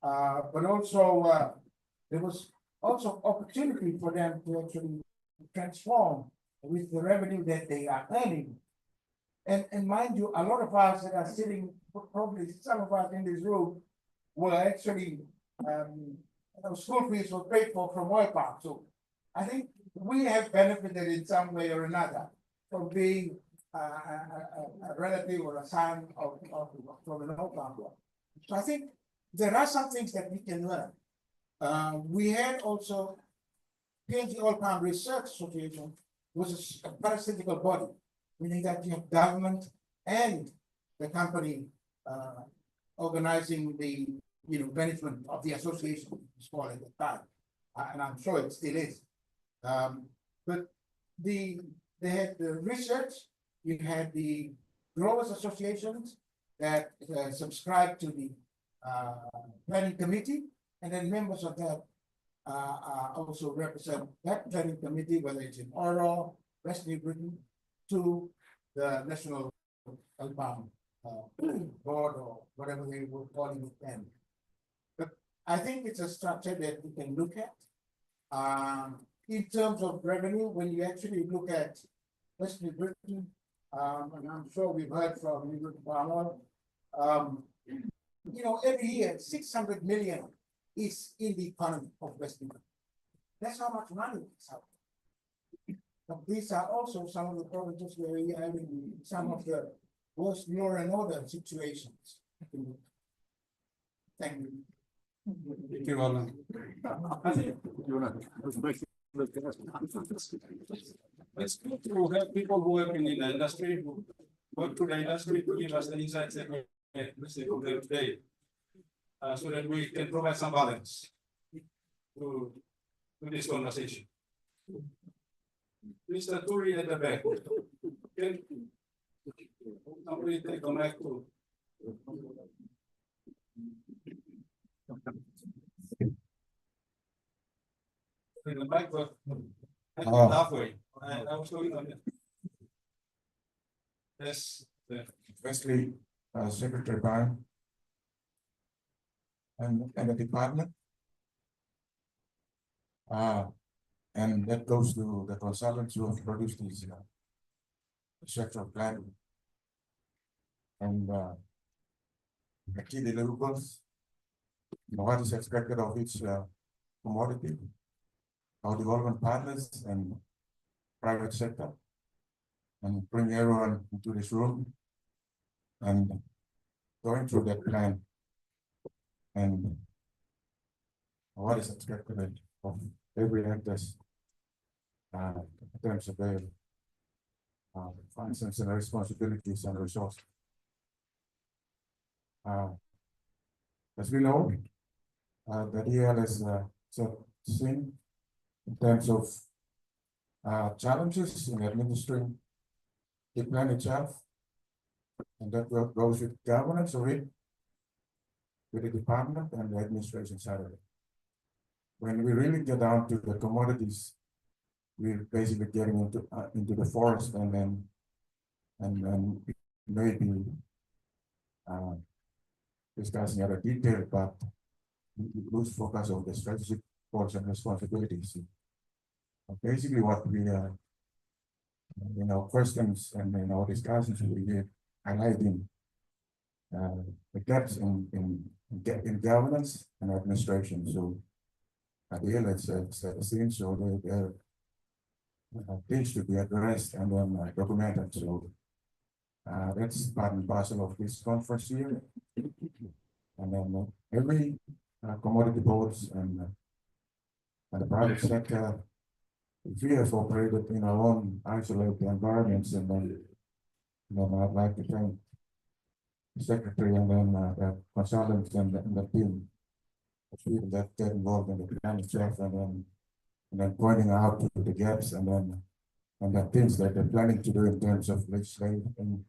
But also there was also opportunity for them to actually transform with the revenue that they are earning. And mind you, a lot of us that are sitting, probably some of us in this room, were actually school fees were paid for from oil palm. So I think we have benefited in some way or another from being a relative or a son from an oil palm block. So I think there are some things that we can learn. We had also PNG Oil Palm Research Association was a parasitical body, meaning that you have government and the company organizing the management of the association, it's called at the time, and I'm sure it still is. But they had the research, you had the growers associations that subscribed to the planning committee, and then members of that also represent that planning committee, whether it's in Oro, West New Britain, to the National Oil Palm Board or whatever they were calling it then. But I think it's a structure that we can look at. In terms of revenue, when you actually look at West New Britain, and I'm sure we've heard from New Britain Palm Oil, every year 600 million is in the economy of West New Britain. That's how much money is out there. But these are also some of the provinces where we are having some of the worst law and order situations. Thank you. Thank you, Alan. I think it's good to have people who work in the industry, who work to the industry to give us the insights that we receive from them today. So that we can provide some balance to this conversation. Mr. Turi at the back. Can somebody take a mic to? In the mic, but halfway. I was going on it. Yes. Firstly, Secretary Brown and the department. And that goes to the consultants who have produced these sectoral plan. And the key deliverables, what is expected of each commodity, our development partners and private sector, and bring everyone into this room and going through that plan and what is expected of every actors in terms of their functions and responsibilities and resources. As we know, the DL is seen in terms of challenges in administering the plan itself, and that goes with governance of it, with the department and the administration side of it. When we really get down to the commodities, we're basically getting into the forest and then maybe discussing other detail, but we lose focus on the strategic goals and responsibilities. Basically, what we in our questions and in our discussions, we did highlighting the gaps in governance and administration. So at the end, it's seen, so there things to be addressed and then documented. So that's part and parcel of this conference here. And then every commodity boards and the private sector, we have operated in our own isolated environments, and then I'd like to thank the secretary and then the consultants and the team, the people that get involved in the plan itself, and then pointing out to the gaps and the things that they're planning to do in terms of legislative and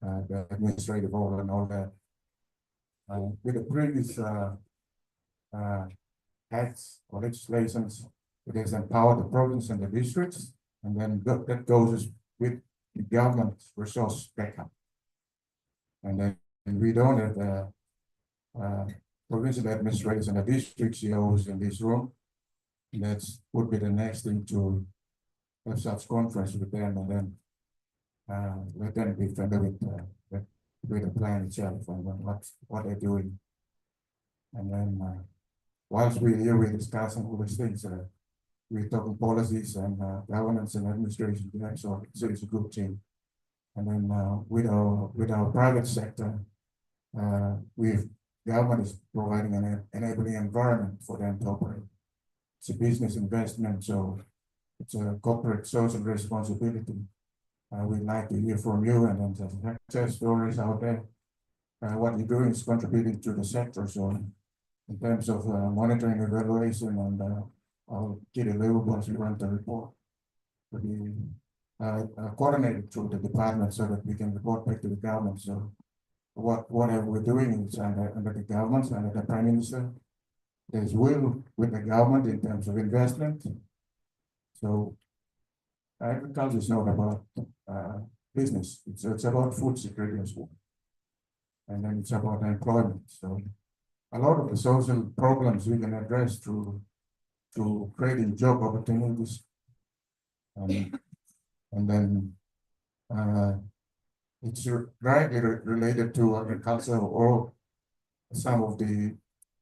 the administrative order and all that. With the previous acts or legislations, it has empowered the province and the districts, and then that goes with the government resource backup. And then we don't have the provincial administrators and the district CEOs in this room. That would be the next thing, to have such conference with them, and then let them be familiar with the plan itself and what they're doing. And then whilst we're here, we're discussing all these things. We're talking policies and governance and administration. So it's a good team. And then with our private sector, government is providing an enabling environment for them to operate. It's a business investment, so it's a corporate social responsibility. We'd like to hear from you, and then the success stories out there. What you're doing is contributing to the sector. So in terms of monitoring, evaluation, and our key deliverables, we want the report to be coordinated through the department so that we can report back to the government. So whatever we're doing is under the government, under the Prime Minister. There's will with the government in terms of investment. So agriculture is not about business. It's about food security as well. And then it's about employment. So a lot of the social problems we can address through creating job opportunities. And then it's directly related to agriculture, or some of the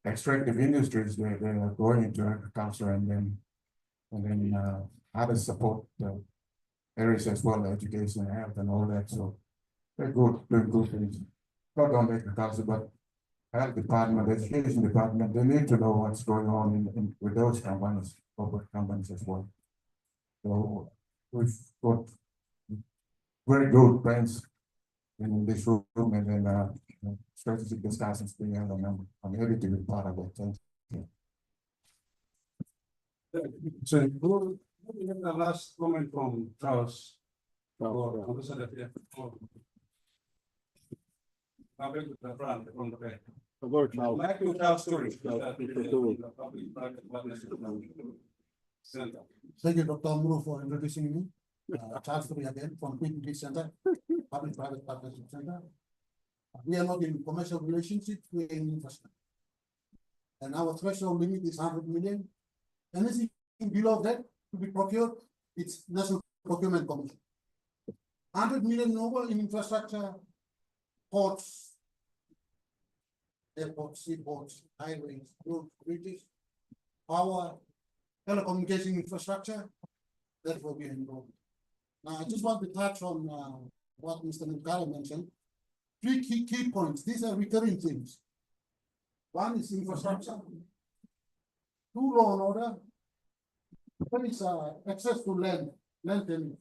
extractive industries. They are going into agriculture, and then others support the areas as well, education, health, and all that. So they're good, doing good things, not only agriculture, but health department, education department, they need to know what's going on with those companies, corporate companies as well. So we've got very good plans in this room and then strategic discussions being held, and I'm happy to be part of it. Thank you. So, we have the last comment from Charles. Or Ambassador here. I'll go to the front, from the back. Like to tell stories. Center. Thank you, Dr. Amuru, for introducing me. Charles Turi again from PPP Center, Public Private Partnership Center. We are not in commercial relationships, we are in infrastructure. And our threshold limit is 100 million. Anything below that to be procured, it's National Procurement Commission. 100 million over in infrastructure, ports, airports, seaports, highways, roads, bridges, power, telecommunication infrastructure, that's what we are involved. Now, I just want to touch on what Mr. Nkara mentioned. Three key points. These are recurring things. One is infrastructure. Two, law and order. One is access to land tenure.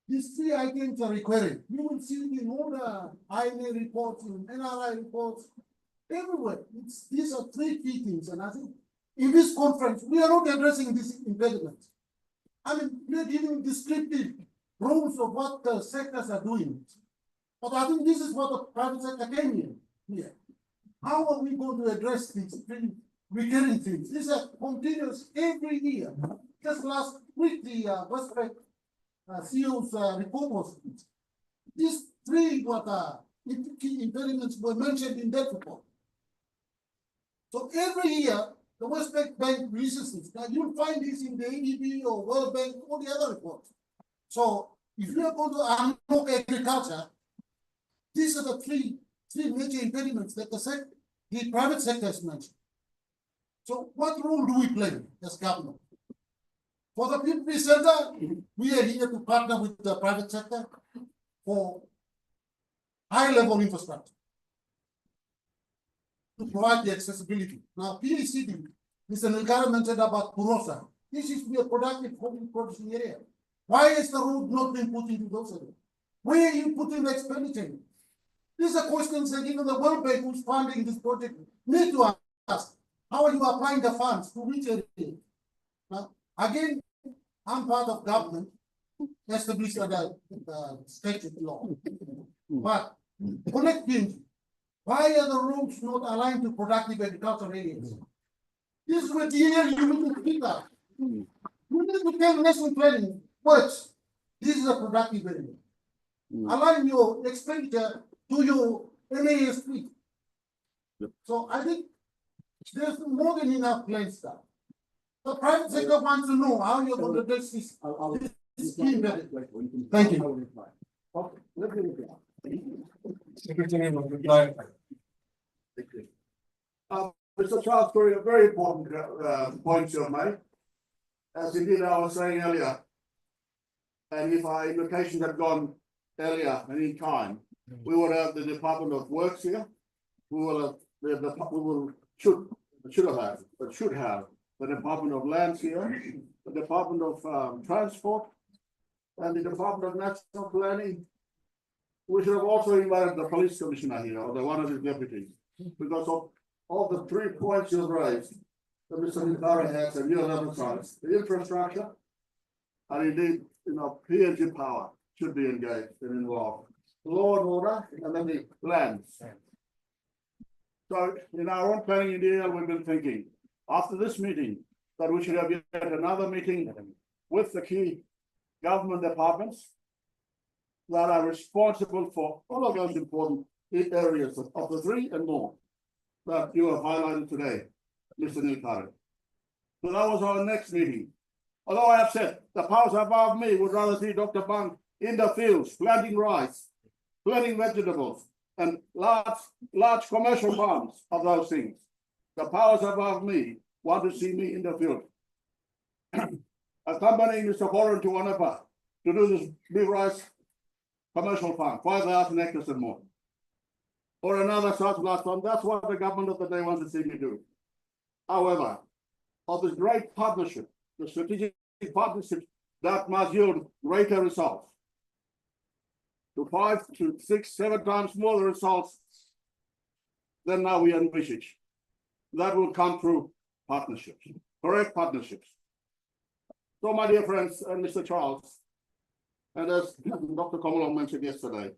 These three items are recurring. You will see in all the INA reports, in NRI reports, everywhere. These are three key things. And I think in this conference, we are not addressing these impediments. I mean, we are giving descriptive rules of what the sectors are doing. But I think this is what the private sector came here. How are we going to address these three recurring things? These are continuous every year. Just last week, the Westpac CEO's report was. These three key impediments were mentioned in that report. So every year, the Westpac Bank releases this. Now you'll find this in the ADB or World Bank, all the other reports. So if you are going to unlock agriculture, these are the three major impediments that the private sector has mentioned. So what role do we play as government? For the PPP Center, we are here to partner with the private sector for high-level infrastructure to provide the accessibility. Now, PACD, Mr. Nkara mentioned about Purosa. This is to be a productive producing area. Why is the road not being put into those areas? Where are you putting the expenditure? These are questions that even the World Bank, who's funding this project, need to ask. How are you applying the funds to which area? Now, again, I'm part of government established under the statute law. But connectivity, why are the roads not aligned to productive agricultural areas? This is where the area you need to pick up. You need to tell national planning, works. This is a productive area. Align your expenditure to your NASP. So I think there's more than enough plain stuff. The private sector wants to know how you're going to address this scheme. Thank you. Okay, let me Secretary will reply. Mr. Charles, a very important point you have made. As indeed I was saying earlier, and if our invitation had gone earlier any time, we would have the Department of Works here. We will have should have the Department of Lands here, the Department of Transport, and the Department of National Planning. We should have also invited the police commissioner here, or one of his deputies, because of all the 3 points you raised that Mr. Nkara has, and you have emphasized the infrastructure, and indeed, PNG Power should be engaged and involved. Law and order, and then the lands. So in our own planning in DL, we've been thinking, after this meeting, that we should have yet another meeting with the key government departments that are responsible for all of those important areas of the 3 and more that you have highlighted today, Mr. Nkara. So that was our next meeting. Although I have said the powers above me would rather see Dr. Bang in the fields, planting rice, planting vegetables, and large commercial farms of those things. The powers above me want to see me in the field. Accompanying Mr. Foreign to Wanapa to do this big rice commercial farm, 5,000 acres and more. or another surplus fund. That's what the government of the day wants to see me do. However, of this great partnership, the strategic partnership that must yield greater results, to 5 to 6, 7 times more the results than now we envisage. That will come through partnerships, correct partnerships. So, my dear friends, and Mr. Charles, and as Dr. Komolong mentioned yesterday,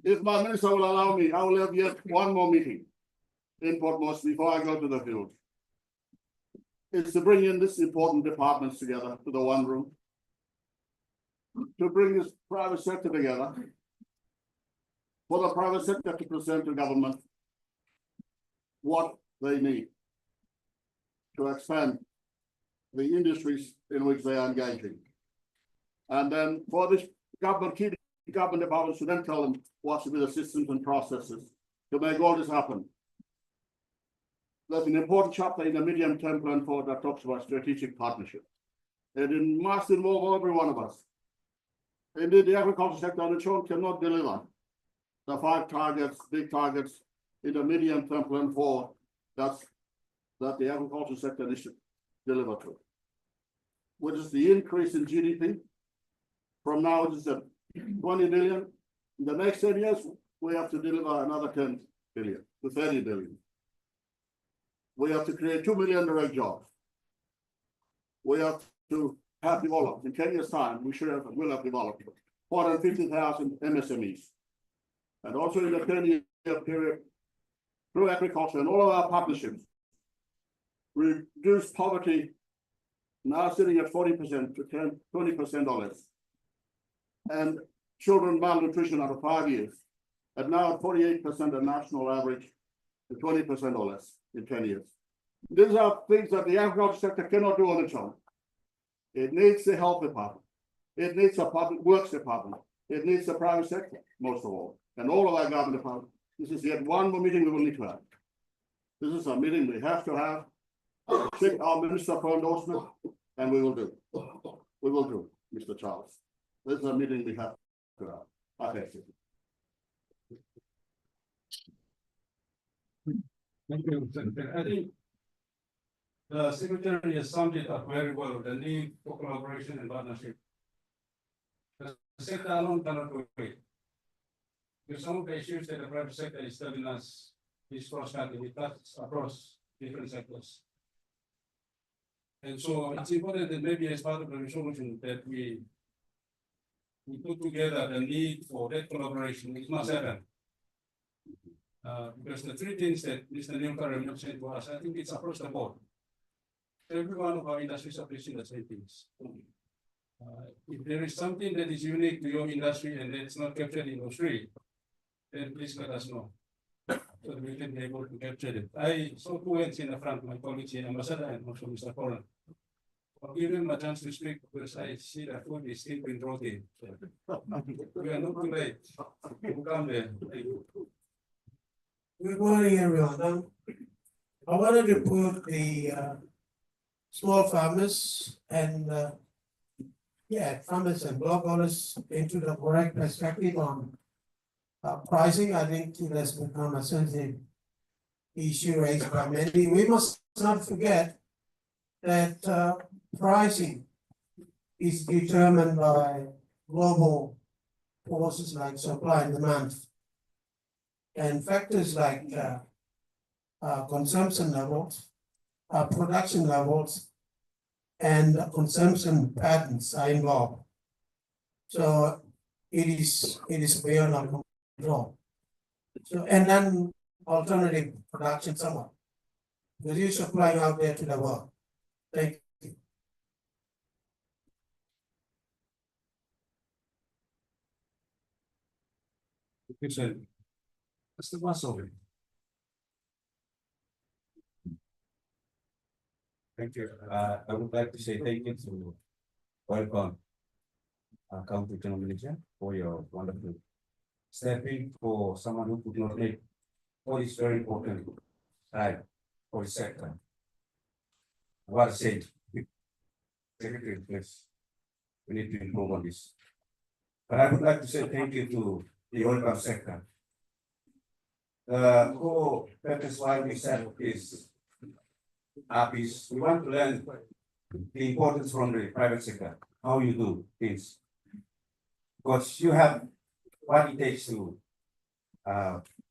if my minister will allow me, I will have yet one more meeting in Port Moresby before I go to the field. It's to bring in these important departments together to the one room, to bring this private sector together, for the private sector to present to government what they need to expand the industries in which they are engaging. And then for this government, key government departments to then tell them what should be the systems and processes to make all this happen. There's an important chapter in the medium-term plan forward that talks about strategic partnership. And it must involve every one of us. Indeed, the agriculture sector on its own cannot deliver the 5 targets, big targets in the medium-term plan forward that the agriculture sector needs to deliver to, which is the increase in GDP. From now, it is at 20 billion. In the next 10 years, we have to deliver another 10 billion to 30 billion. We have to create 2 million direct jobs. We have to have developed, in 10 years' time, will have developed 450,000 MSMEs. And also in the 10-year period, through agriculture and all of our partnerships, reduce poverty, now sitting at 40% to 20% or less. And children malnutrition out of 5 years, and now at 48% the national average to 20% or less in 10 years. These are things that the agriculture sector cannot do on its own. It needs the health department. It needs a public works department. It needs the private sector, most of all, and all of our government departments. This is yet one more meeting we will need to have. This is a meeting we have to have. Check our minister for endorsement, and we will do. We will do, Mr. Charles. This is a meeting we have to have. I thank you. Thank you, Secretary. I think the Secretary has summed it up very well, the need for collaboration and partnership. The sector alone cannot do it. Because some of the issues that the private sector is telling us is cross-cutting, it cuts across different sectors. And so it's important that maybe as part of the resolution that we put together the need for that collaboration. It must happen. Because the 3 things that Mr. Neil Karam mentioned to us, I think it's across the board. Every one of our industries are facing the same things. If there is something that is unique to your industry and it's not captured in those 3, then please let us know, so that we can be able to capture it. I saw 2 hands in the front, my colleagues in Ambassador and also Mr. Coran. I'll give him a chance to speak because I see that food is still being brought in. We are not too late. We'll come there. Thank you. Good morning, everyone. I wanted to put the small farmers and farmers and block owners into the correct perspective on pricing. I think it has become a sensitive issue raised by many. We must not forget that pricing is determined by global forces like supply and demand. And factors like consumption levels, production levels, and consumption patterns are involved. So it is beyond our control. So and then alternative production somewhat. Because you're supplying out there to the world. Thank you. Mr. Masovi. Thank you. I would like to say thank you to welcome County General Manager for your wonderful stepping for someone who could not make what is very important time for the sector. Well said. Secretary, please. We need to improve on this. But I would like to say thank you to the oil palm sector. The core purpose why we set this up is we want to learn the importance from the private sector, how you do things. Because you have what it takes to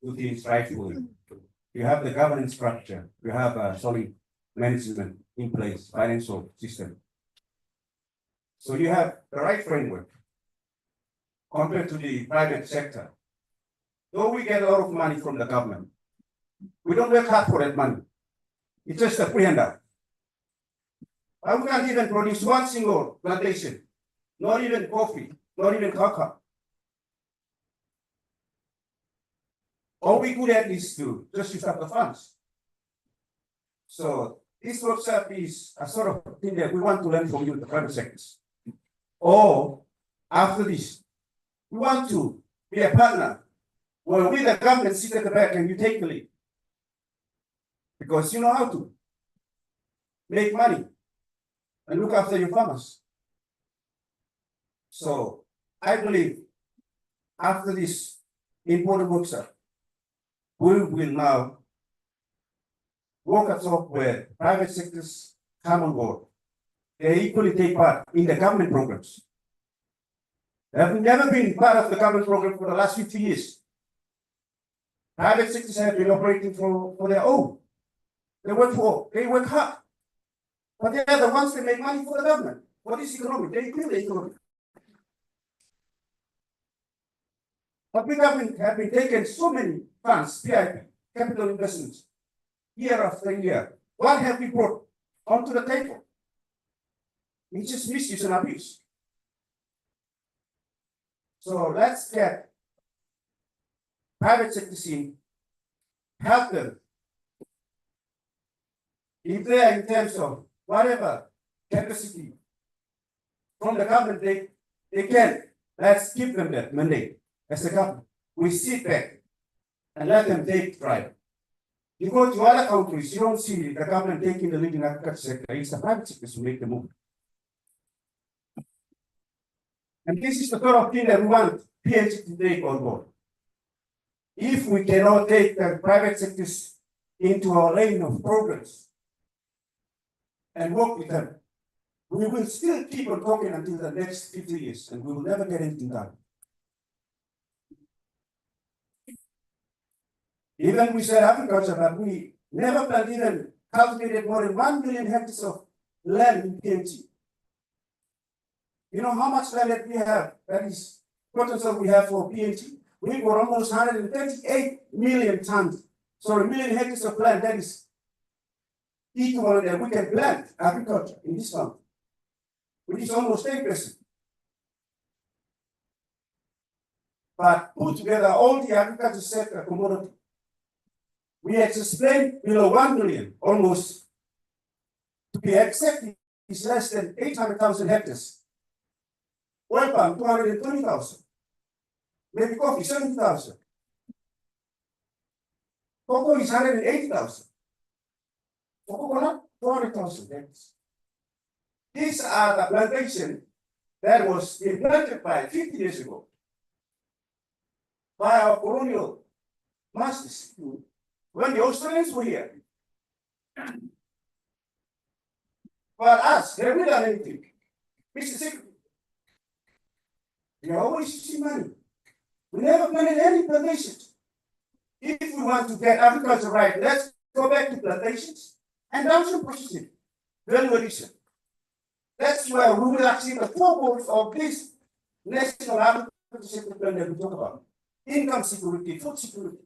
do things rightfully. You have the governance structure, you have a solid management in place, financial system. So you have the right framework compared to the private sector. Though we get a lot of money from the government, we don't work hard for that money. It's just a free handout. We can't even produce one single plantation, not even coffee, not even cocoa. All we could at is to just use up the funds. So this workshop is a sort of thing that we want to learn from you, the private sectors. Or after this, we want to be a partner where we, the government, sit at the back and you take the lead. Because you know how to make money and look after your farmers. So I believe after this important workshop, we will now work at top where private sectors come on board. They equally take part in the government programs. They have never been part of the government program for the last 50 years. Private sectors have been operating for their own. They work hard. But they are the ones that make money for the government, for this economy. They build the economy. But we have been taking so many funds, PIP, capital investments, year after year. What have we brought onto the table? It's just misuse and abuse. So let's get private sector in, help them. If they are in terms of whatever capacity from the government, they can. Let's give them that mandate. As a government, we sit back and let them take drive. You go to other countries, you don't see the government taking the lead in agriculture sector. It's the private sector who make the move. And this is the sort of thing that we want PNG to take on board. If we cannot take the private sectors into our lane of progress and work with them, we will still keep on talking until the next 50 years and we will never get anything done. Even we said agriculture, but we never planted even cultivated more than 1 million hectares of land in PNG. You know how much land that we have? That is potential we have for PNG. We got almost 138 million tons. So a million hectares of land that is equal that we can plant agriculture in this country, which is almost 10%. But put together all the agriculture sector commodity, we have explained below 1 million, almost to be exact, is less than 800,000 hectares. Oil palm, 220,000. Maybe coffee, 70,000. Cocoa is 180,000. For coconut, 400,000 hectares. These are the plantation that was implanted by 50 years ago by our colonial masters when the Australians were here. But us, they haven't done anything. Mississippi, we are always using money. We never planted any plantations. If we want to get agriculture right, let's go back to plantations and downstream processing, value addition. That's where we will achieve the four goals of this national agriculture sector plan that we talk about. Income security, food security,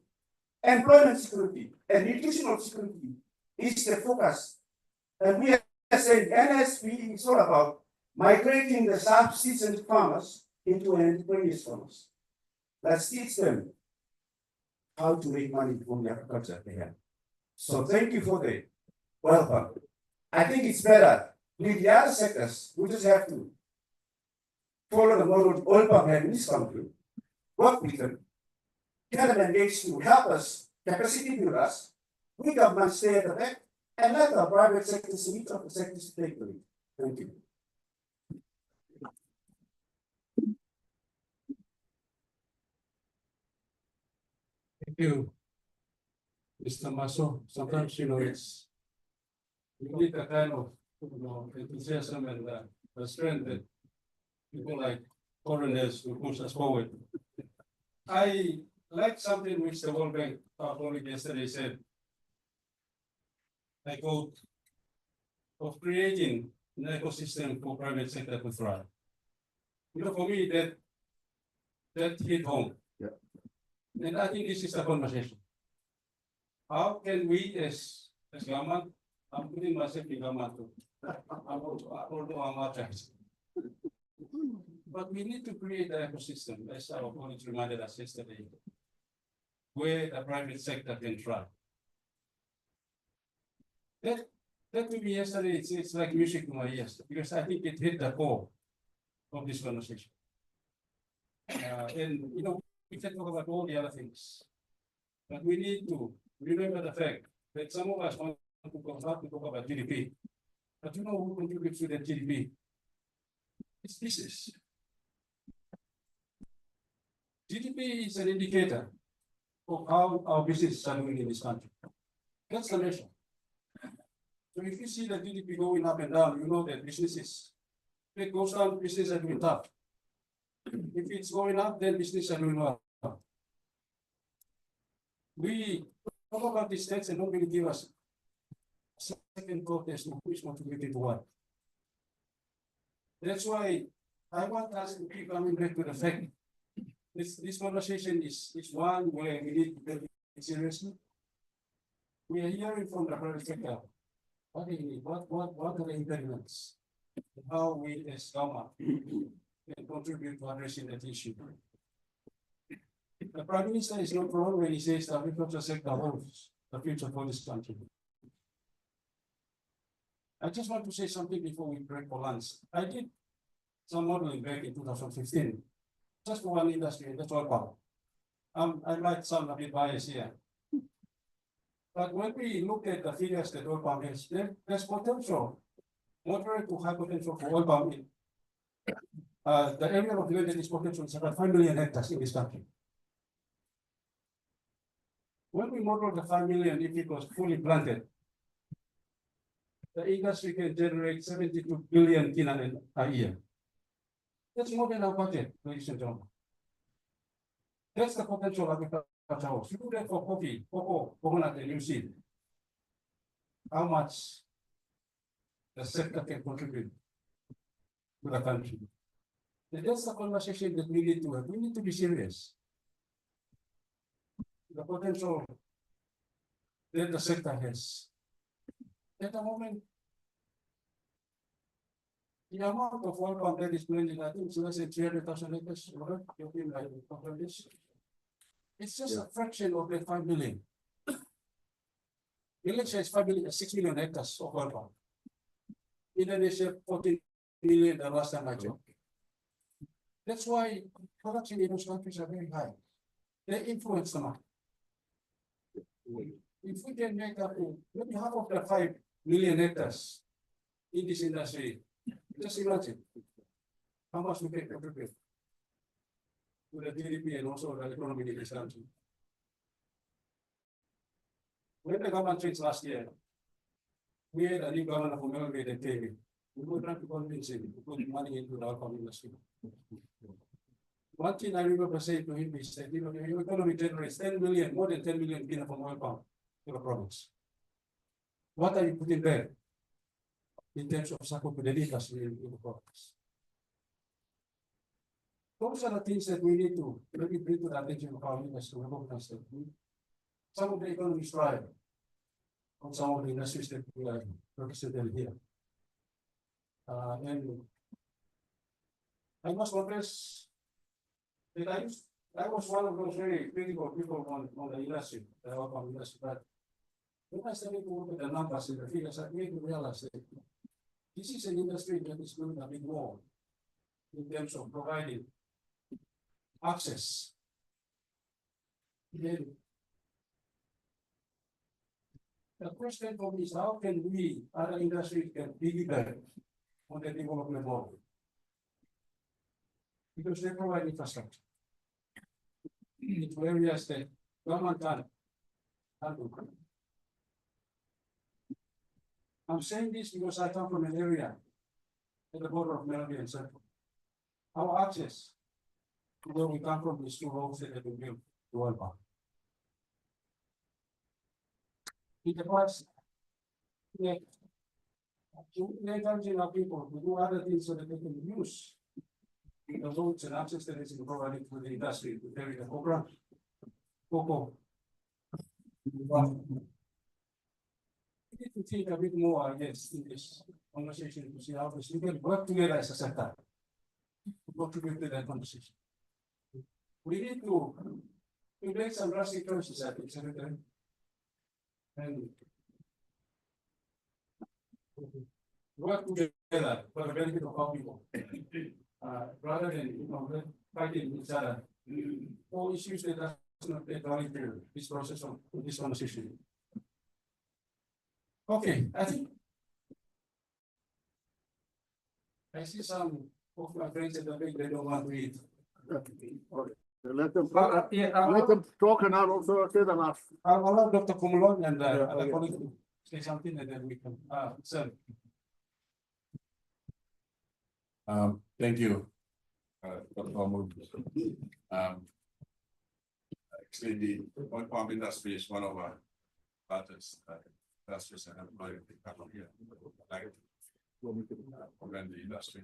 employment security, and nutritional security is the focus. And we are saying NSP is all about migrating the subsistence farmers into entrepreneurial farmers. Let's teach them how to make money from the agriculture they have. So thank you for the welcome. I think it's better with the other sectors. We just have to follow the model oil palm had in this country, work with them, get them engaged to help us, capacity build us. We government stay at the back and let the private sectors and each of the sectors take the lead. Thank you. you. Mr. Maso, sometimes, it's. You need a kind of, enthusiasm and, the strength that people like foreigners who push us forward. I like something which the World Bank, our colleague yesterday said. I quote, of creating an ecosystem for private sector to thrive. For me, that hit home. Yeah. And I think this is the conversation. How can we as government, I'm putting myself in government too. Although I'm not taxed. But we need to create an ecosystem, as our colleagues reminded us yesterday, where the private sector can thrive. That to me yesterday, it's like music to my ears, because I think it hit the core of this conversation. And we can talk about all the other things, but we need to remember the fact that some of us want to talk about GDP, but who contributes to the GDP? It's business. GDP is an indicator of how our businesses are doing in this country. That's the measure. So if you see the GDP going up and down, you know that businesses, if it goes down, businesses are doing tough. If it's going up, then businesses are doing well. We talk about these stats and don't really give us a second thought as to who is contributing to what. That's why I want us to keep coming back to the fact this conversation is one where we need to take it seriously. We are hearing from the private sector. What are the impediments? How we as government can contribute to addressing that issue. The Prime Minister is not wrong when he says the agriculture sector holds the future for this country. I just want to say something before we break for lunch. I did some modeling back in 2015, just for one industry, that's oil palm. I might sound a bit biased here. But when we look at the figures that oil palm has, there's potential, moderate to high potential for oil palm. The area of land that is potential is about 5 million hectares in this country. When we model the 5 million, if it was fully planted, the industry can generate 72 billion kina a year. That's more than our budget, ladies and gentlemen. That's the potential of agriculture. You do that for coffee, cocoa, coconut, and you see how much the sector can contribute to the country. And that's the conversation that we need to have. We need to be serious. The potential that the sector has. At the moment, the amount of oil palm that is planted, I think it's less than 300,000 acres. It's just a fraction of the 5 million. Malaysia is 6 million hectares of oil palm. Indonesia, 14 million the last time I checked. That's why production in those countries are very high. They influence the market. If we can make up maybe half of the 5 million hectares in this industry, just imagine how much we can contribute to the GDP and also the economy in this country. When the government changed last year, we had a new governor from Melbourne that came in. We were trying to convince him to put money into the alcohol industry. One thing I remember saying to him is that your economy generates 10 million, more than 10 million kina from oil palm to the province. What are you putting there in terms of support to the industry in the province? Those are the things that we need to maybe bring to the attention of our leaders to recognize that some of the economies thrive on some of the industries that we are represented here. And I must confess that I was one of those very critical people on the industry, the oil industry. But when I started to look at the numbers and the figures, I made me realize that this is an industry that is doing a bit more in terms of providing access. Then the question for me is how can we, other industries, can piggyback on the development model? Because they provide infrastructure into areas that Government can. I'm saying this because I come from an area at the border of Melody and Central. Our access to where we come from is two roads that have been built to oil palm. In the past, yeah, to encouraging our people to do other things so that they can use the roads and access that is provided to the industry to carry the program. Cocoa. We need to think a bit more, I guess, in this conversation to see how we can work together as a sector. Contribute to that conversation. We need to make some drastic choices, I think, Secretary. And work together for the benefit of our people. Rather than, fighting each other. All issues that are not going through this process of this conversation. Okay, I think I see some of my friends that they don't want to eat. Let them, Yeah, let them talk and I'll also say them after. I'll allow Dr. Kumulon and other colleagues to say something and then we can, sir. Thank you. Actually, the oil palm industry is one of our largest industries and employment here. Like, when the industry.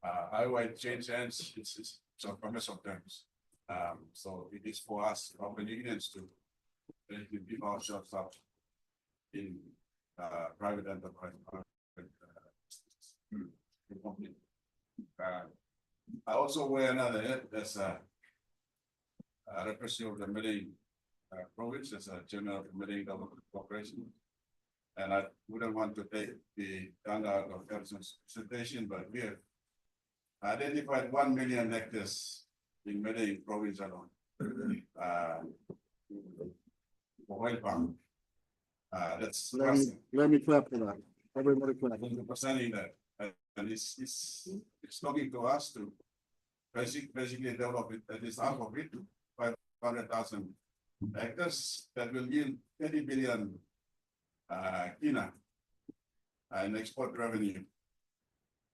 How it change hands, it's a promise of terms. So it is for us, company unions to give ourselves up in private enterprise. I also wear another as a representative of the Medellin province as a general of the Medellin Government Corporation. And I wouldn't want to take the thunder out of Edison's presentation, but we have identified 1 million hectares in Medellin province alone. For oil palm. That's Let me clap for that. Everybody clap. Presenting that. And it's talking to us to basically develop it, at least half of it, 500,000 hectares that will yield 30 billion kina in export revenue.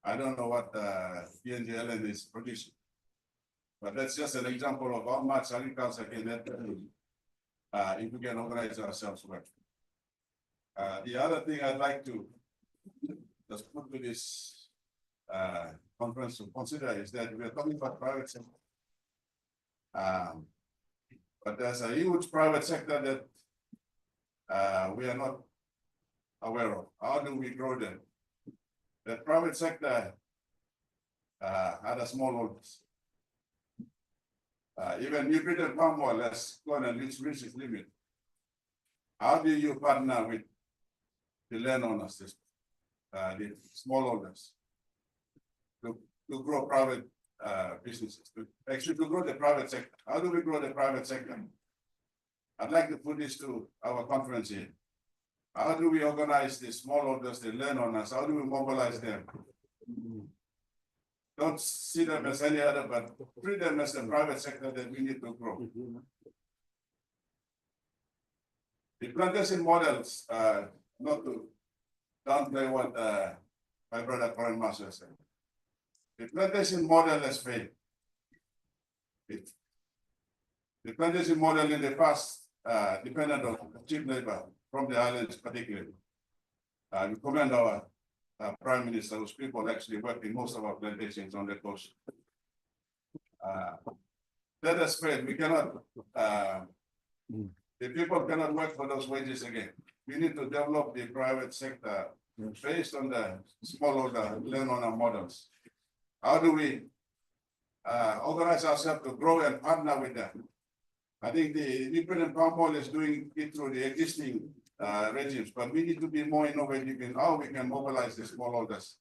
I don't know what PNGLN is producing, but that's just an example of how much agriculture can help if we can organize ourselves well. The other thing I'd like to just put to this conference to consider is that we are talking about private sector. But there's a huge private sector that we are not aware of. How do we grow them? The private sector had a small holders. Even nutrient palm oil has gone and reached its limit. How do you partner with the landowners, the smallholders, to grow private businesses, to grow the private sector? How do we grow the private sector? I'd like to put this to our conference here. How do we organize the smallholders, the landowners? How do we mobilize them? Don't see them as any other, but treat them as the private sector that we need to grow. The plantation models, not to downplay what my brother Corin Master said. The plantation model has failed. The plantation model in the past depended on cheap labor from the islands particularly. We commend our Prime Minister, whose people actually work in most of our plantations on the coast. That has failed. We cannot, the people cannot work for those wages again. We need to develop the private sector based on the smallholder landowner models. How do we organize ourselves to grow and partner with them? I think the independent palm oil is doing it through the existing regimes, but we need to be more innovative in how we can mobilize the smallholders.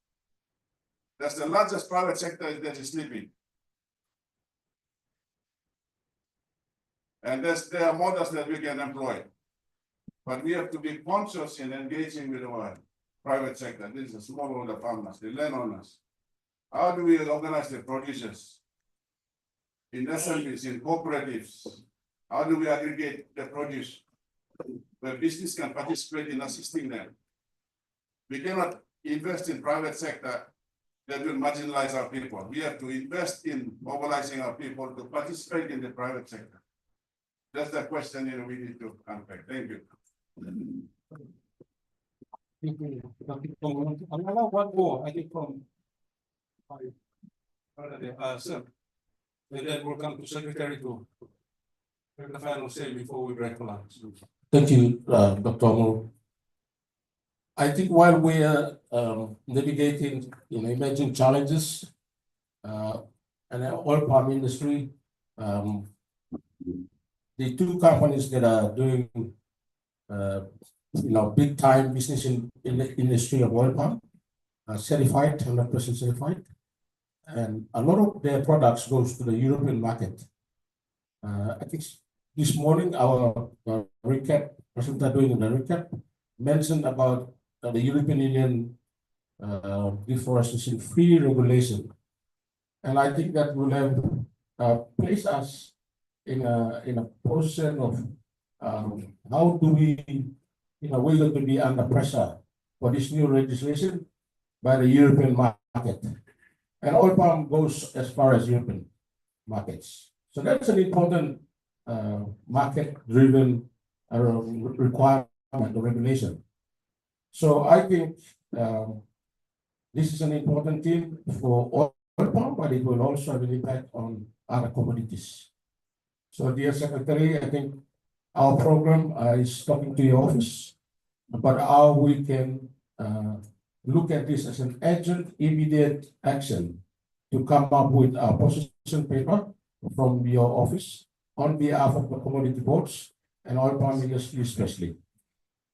That's the largest private sector that is sleeping. And there are models that we can employ. But we have to be conscious in engaging with our private sector. This is the smallholder farmers, the landowners. How do we organize the producers in SMEs, in cooperatives, How do we aggregate the produce? Where business can participate in assisting them. We cannot invest in private sector that will marginalize our people. We have to invest in mobilizing our people to participate in the private sector. That's the question we need to unpack. Thank you. Allow one more, I think from. Sir. And then we'll come to secretary to. Make the final say before we break for lunch. Thank you, Dr. Amor. I think while we are navigating, emerging challenges, and the oil palm industry, the two companies that are doing, big time business in the industry of oil palm are certified, 100% certified, and a lot of their products goes to the European market. I think this morning our recap, presenter doing the recap, mentioned about the European Union deforestation free regulation, and I think that will have placed us in a position of how do we, we're going to be under pressure for this new legislation by the European market, and oil palm goes as far as European markets. So that's an important market-driven requirement or regulation. So I think this is an important thing for oil palm, but it will also have an impact on other commodities. So, dear Secretary, I think our program is talking to your office about how we can look at this as an urgent, immediate action to come up with a position paper from your office on behalf of the commodity boards and oil palm industry especially.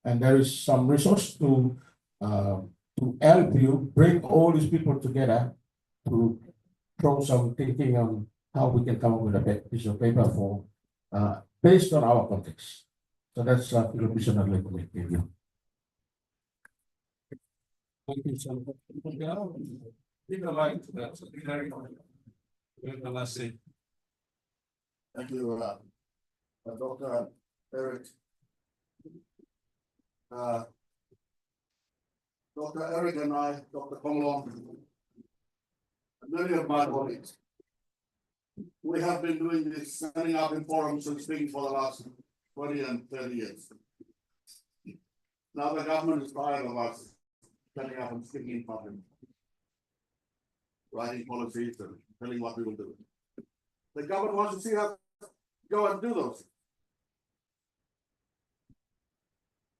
And there is some resource to help you bring all these people together to throw some thinking on how we can come up with a piece of paper for based on our context. So that's a contribution I'd like to make. Thank you. Thank you, sir. Give the line to that secretary. The last say. Thank you, Dr. Eric. Dr. Eric and I, Dr. Komolong, and many of my colleagues, we have been doing this, setting up in forums and speaking for the last 20 and 30 years. Now the government is tired of us setting up and speaking in public, writing policies and telling what we will do. The government wants to see us go and do those.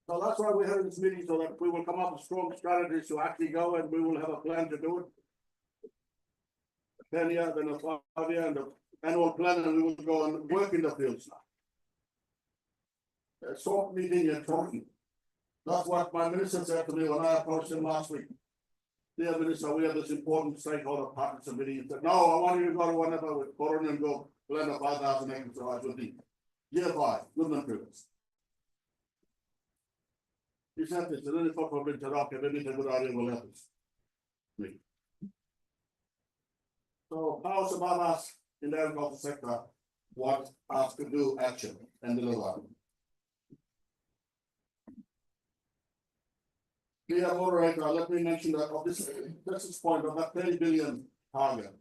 So that's why we're having this meeting, so that we will come up with strong strategies to actually go, and we will have a plan to do it. 10-year, then a 5-year, and an annual plan, and we will go and work in the fields now. A short meeting and talking. That's what my minister said to me when I approached him last week. Dear Minister, we have this important stakeholder partnership meeting. He said, no, I want you to go to whatever with Corona and go plan a 5,000 acres of with me. Year 5, Goodman Fields. He said this, and then he thought for a bit, okay, maybe it's a good idea, we'll have this. So powers above us in the agricultural sector want us to do action and deliver. Dear moderator, let me mention that of this point of that 30 billion target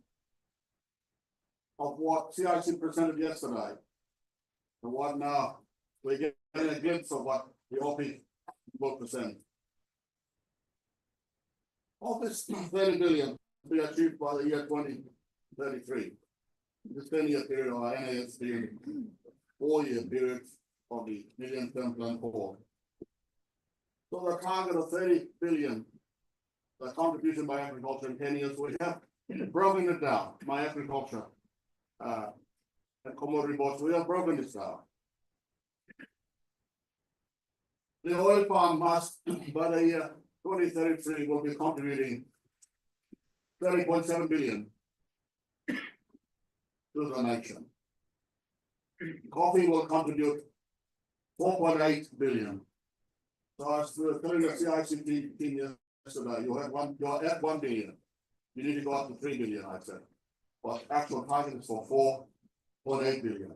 of what CIC presented yesterday, and what now we're getting a glimpse of what the OP will present. Of this 30 billion to be achieved by the year 2033, this 10-year period of our NASD, 4-year period of the Million-Term Plan 4. So the target of 30 billion, the contribution by agriculture in 10 years, we have broken it down. My agriculture and commodity boards, we have broken this down. The oil palm must, by the year 2033, will be contributing 30.7 billion to the nation. Coffee will contribute 4.8 billion. So as we were telling the CIC team yesterday, you're at 1 billion. You need to go up to 3 billion, I said. But actual target is for 4.8 billion.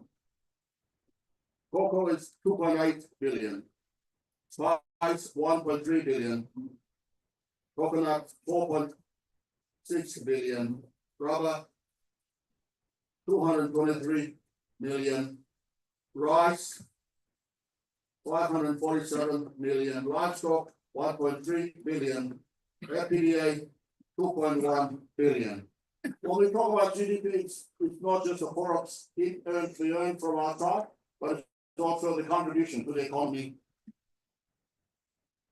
Cocoa is 2.8 billion. Spice 1.3 billion. Coconut 4.6 billion. Rubber 223 million. Rice 547 million. Livestock 1.3 billion. FPDA 2.1 billion. When we talk about GDP, it's not just the forex we earn from outside, but it's also the contribution to the economy,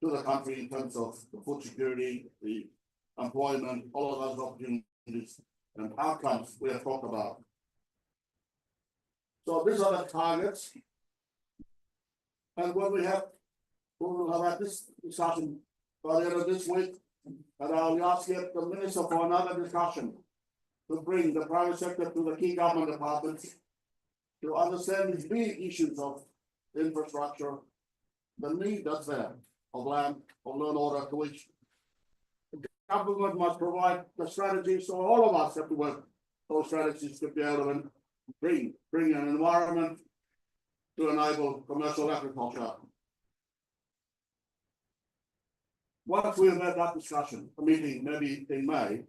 to the country in terms of the food security, the employment, all of those opportunities and outcomes we have talked about. So these are the targets. And when we will have had this discussion by the end of this week, and I'll ask the minister for another discussion to bring the private sector to the key government departments to understand these big issues of infrastructure, the need that's there of land, of law and order, to which the government must provide the strategies, so all of us have to work those strategies to be able to bring an environment to enable commercial agriculture. Once we have had that discussion, a meeting maybe in May,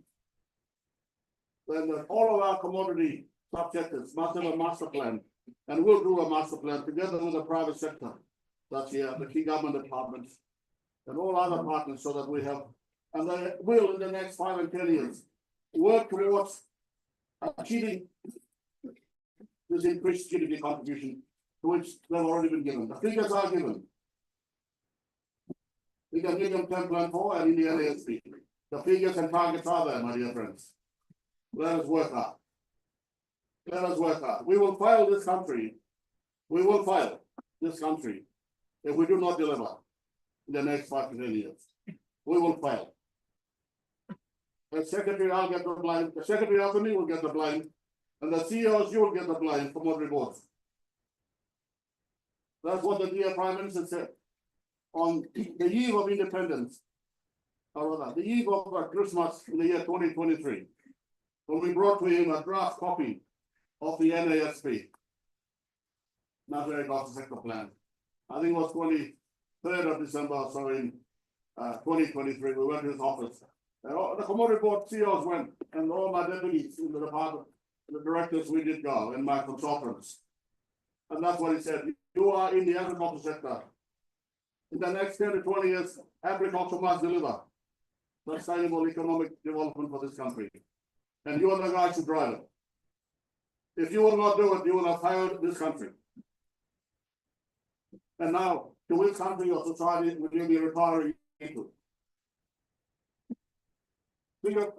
then all of our commodity subsectors must have a master plan, and we'll do a master plan together with the private sector. That's here, the key government departments, and all other partners, so that we have, and they will in the next 5 and 10 years work towards achieving this increased GDP contribution, to which they've already been given. The figures are given. We can give them 10 plan 4 and in the NASB. The figures and targets are there, my dear friends. Let us work hard. Let us work hard. We will fail this country. We will fail this country if we do not deliver in the next 5 to 10 years. We will fail. The secretary, I'll get the blame. The secretary after me will get the blame. And the CEOs, you will get the blame for what reports. That's what the dear Prime Minister said on the eve of independence, or rather, the eve of Christmas in the year 2023, when we brought to him a draft copy of the NASB, National Agricultural Sector Plan. I think it was 23rd of December or so in 2023, we went to his office. And all the commodity board CEOs went, and all my deputies in the department, the directors, we did go, and my consultants. And that's what he said. You are in the agriculture sector. In the next 10 to 20 years, agriculture must deliver sustainable economic development for this country. And you are the guys who drive it. If you will not do it, you will have failed this country. And now, to which country or society will you be retiring into?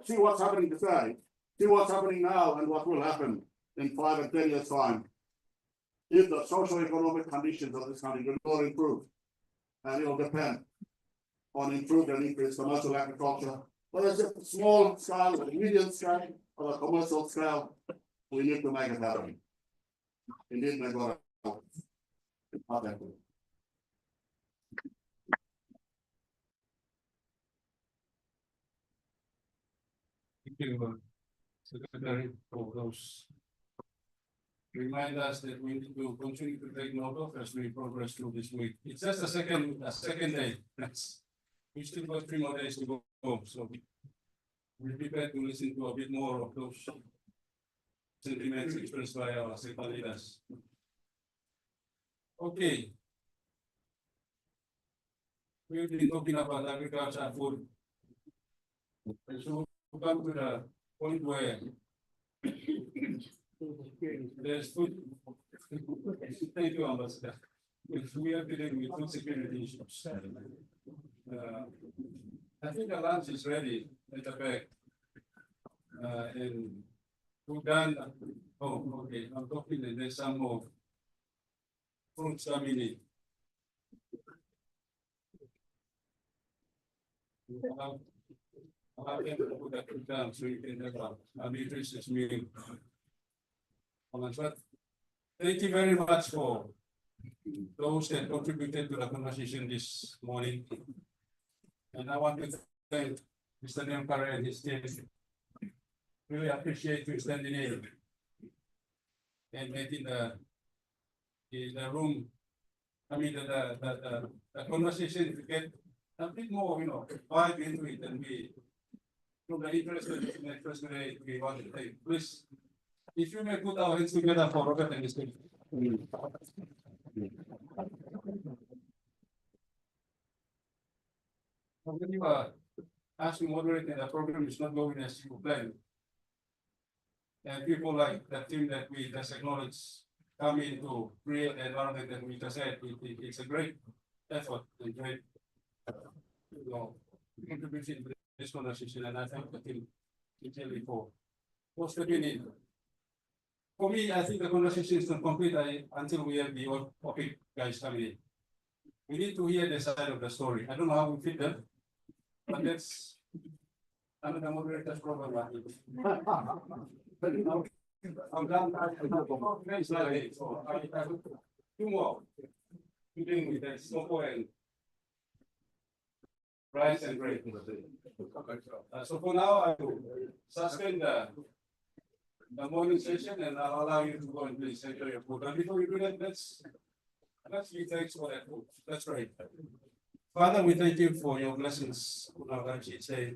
See what's happening today. See what's happening now and what will happen in 5 and 10 years' time. If the socio-economic conditions of this country do not improve, and it will depend on improved and increased commercial agriculture, whether it's a small scale, or a medium scale, or a commercial scale, we need to make it happen. We need to make it happen. Thank you, Secretary, for those. Remind us that we need to continue to take note of as we progress through this week. It's just a second day. We still got 3 more days to go, so we'll be back to listen to a bit more of those sentiments expressed by our sector leaders. Okay. We've been talking about agriculture and food. So we come to the point where there's food. Thank you, Ambassador. We are dealing with food security issues. I think the lunch is ready at the back. And we've done. Oh, okay. I'm talking that there's some more fruits coming in. I'll have to put that down so you can have a nutritious meal. But thank you very much for those that contributed to the conversation this morning. And I want to thank Mr. Nyamkare and his team. Really appreciate you standing in and making the the room. I mean, the conversation to get a bit more, vibe into it and be. From the interest we want to take, please. If you may put our hands together for Robert and his team. When you are asking moderating, the program is not going as you planned. And people like the team that we just acknowledge come in to create the environment that we just said, it's a great effort and great contribution to this conversation, and I thank the team sincerely for stepping in. For me, I think the conversation is not complete until we have the old topic guys coming in. We need to hear the side of the story. I don't know how we fit that, but that's another moderator's problem. I'm done. It's not late, so I have two more. Beginning with the Soko and rice and bread. So for now, I will suspend the morning session and I'll allow you to go and please enjoy your food. But before we do that, let's give thanks for that food. That's right. Father, we thank you for your blessings on our lives each day.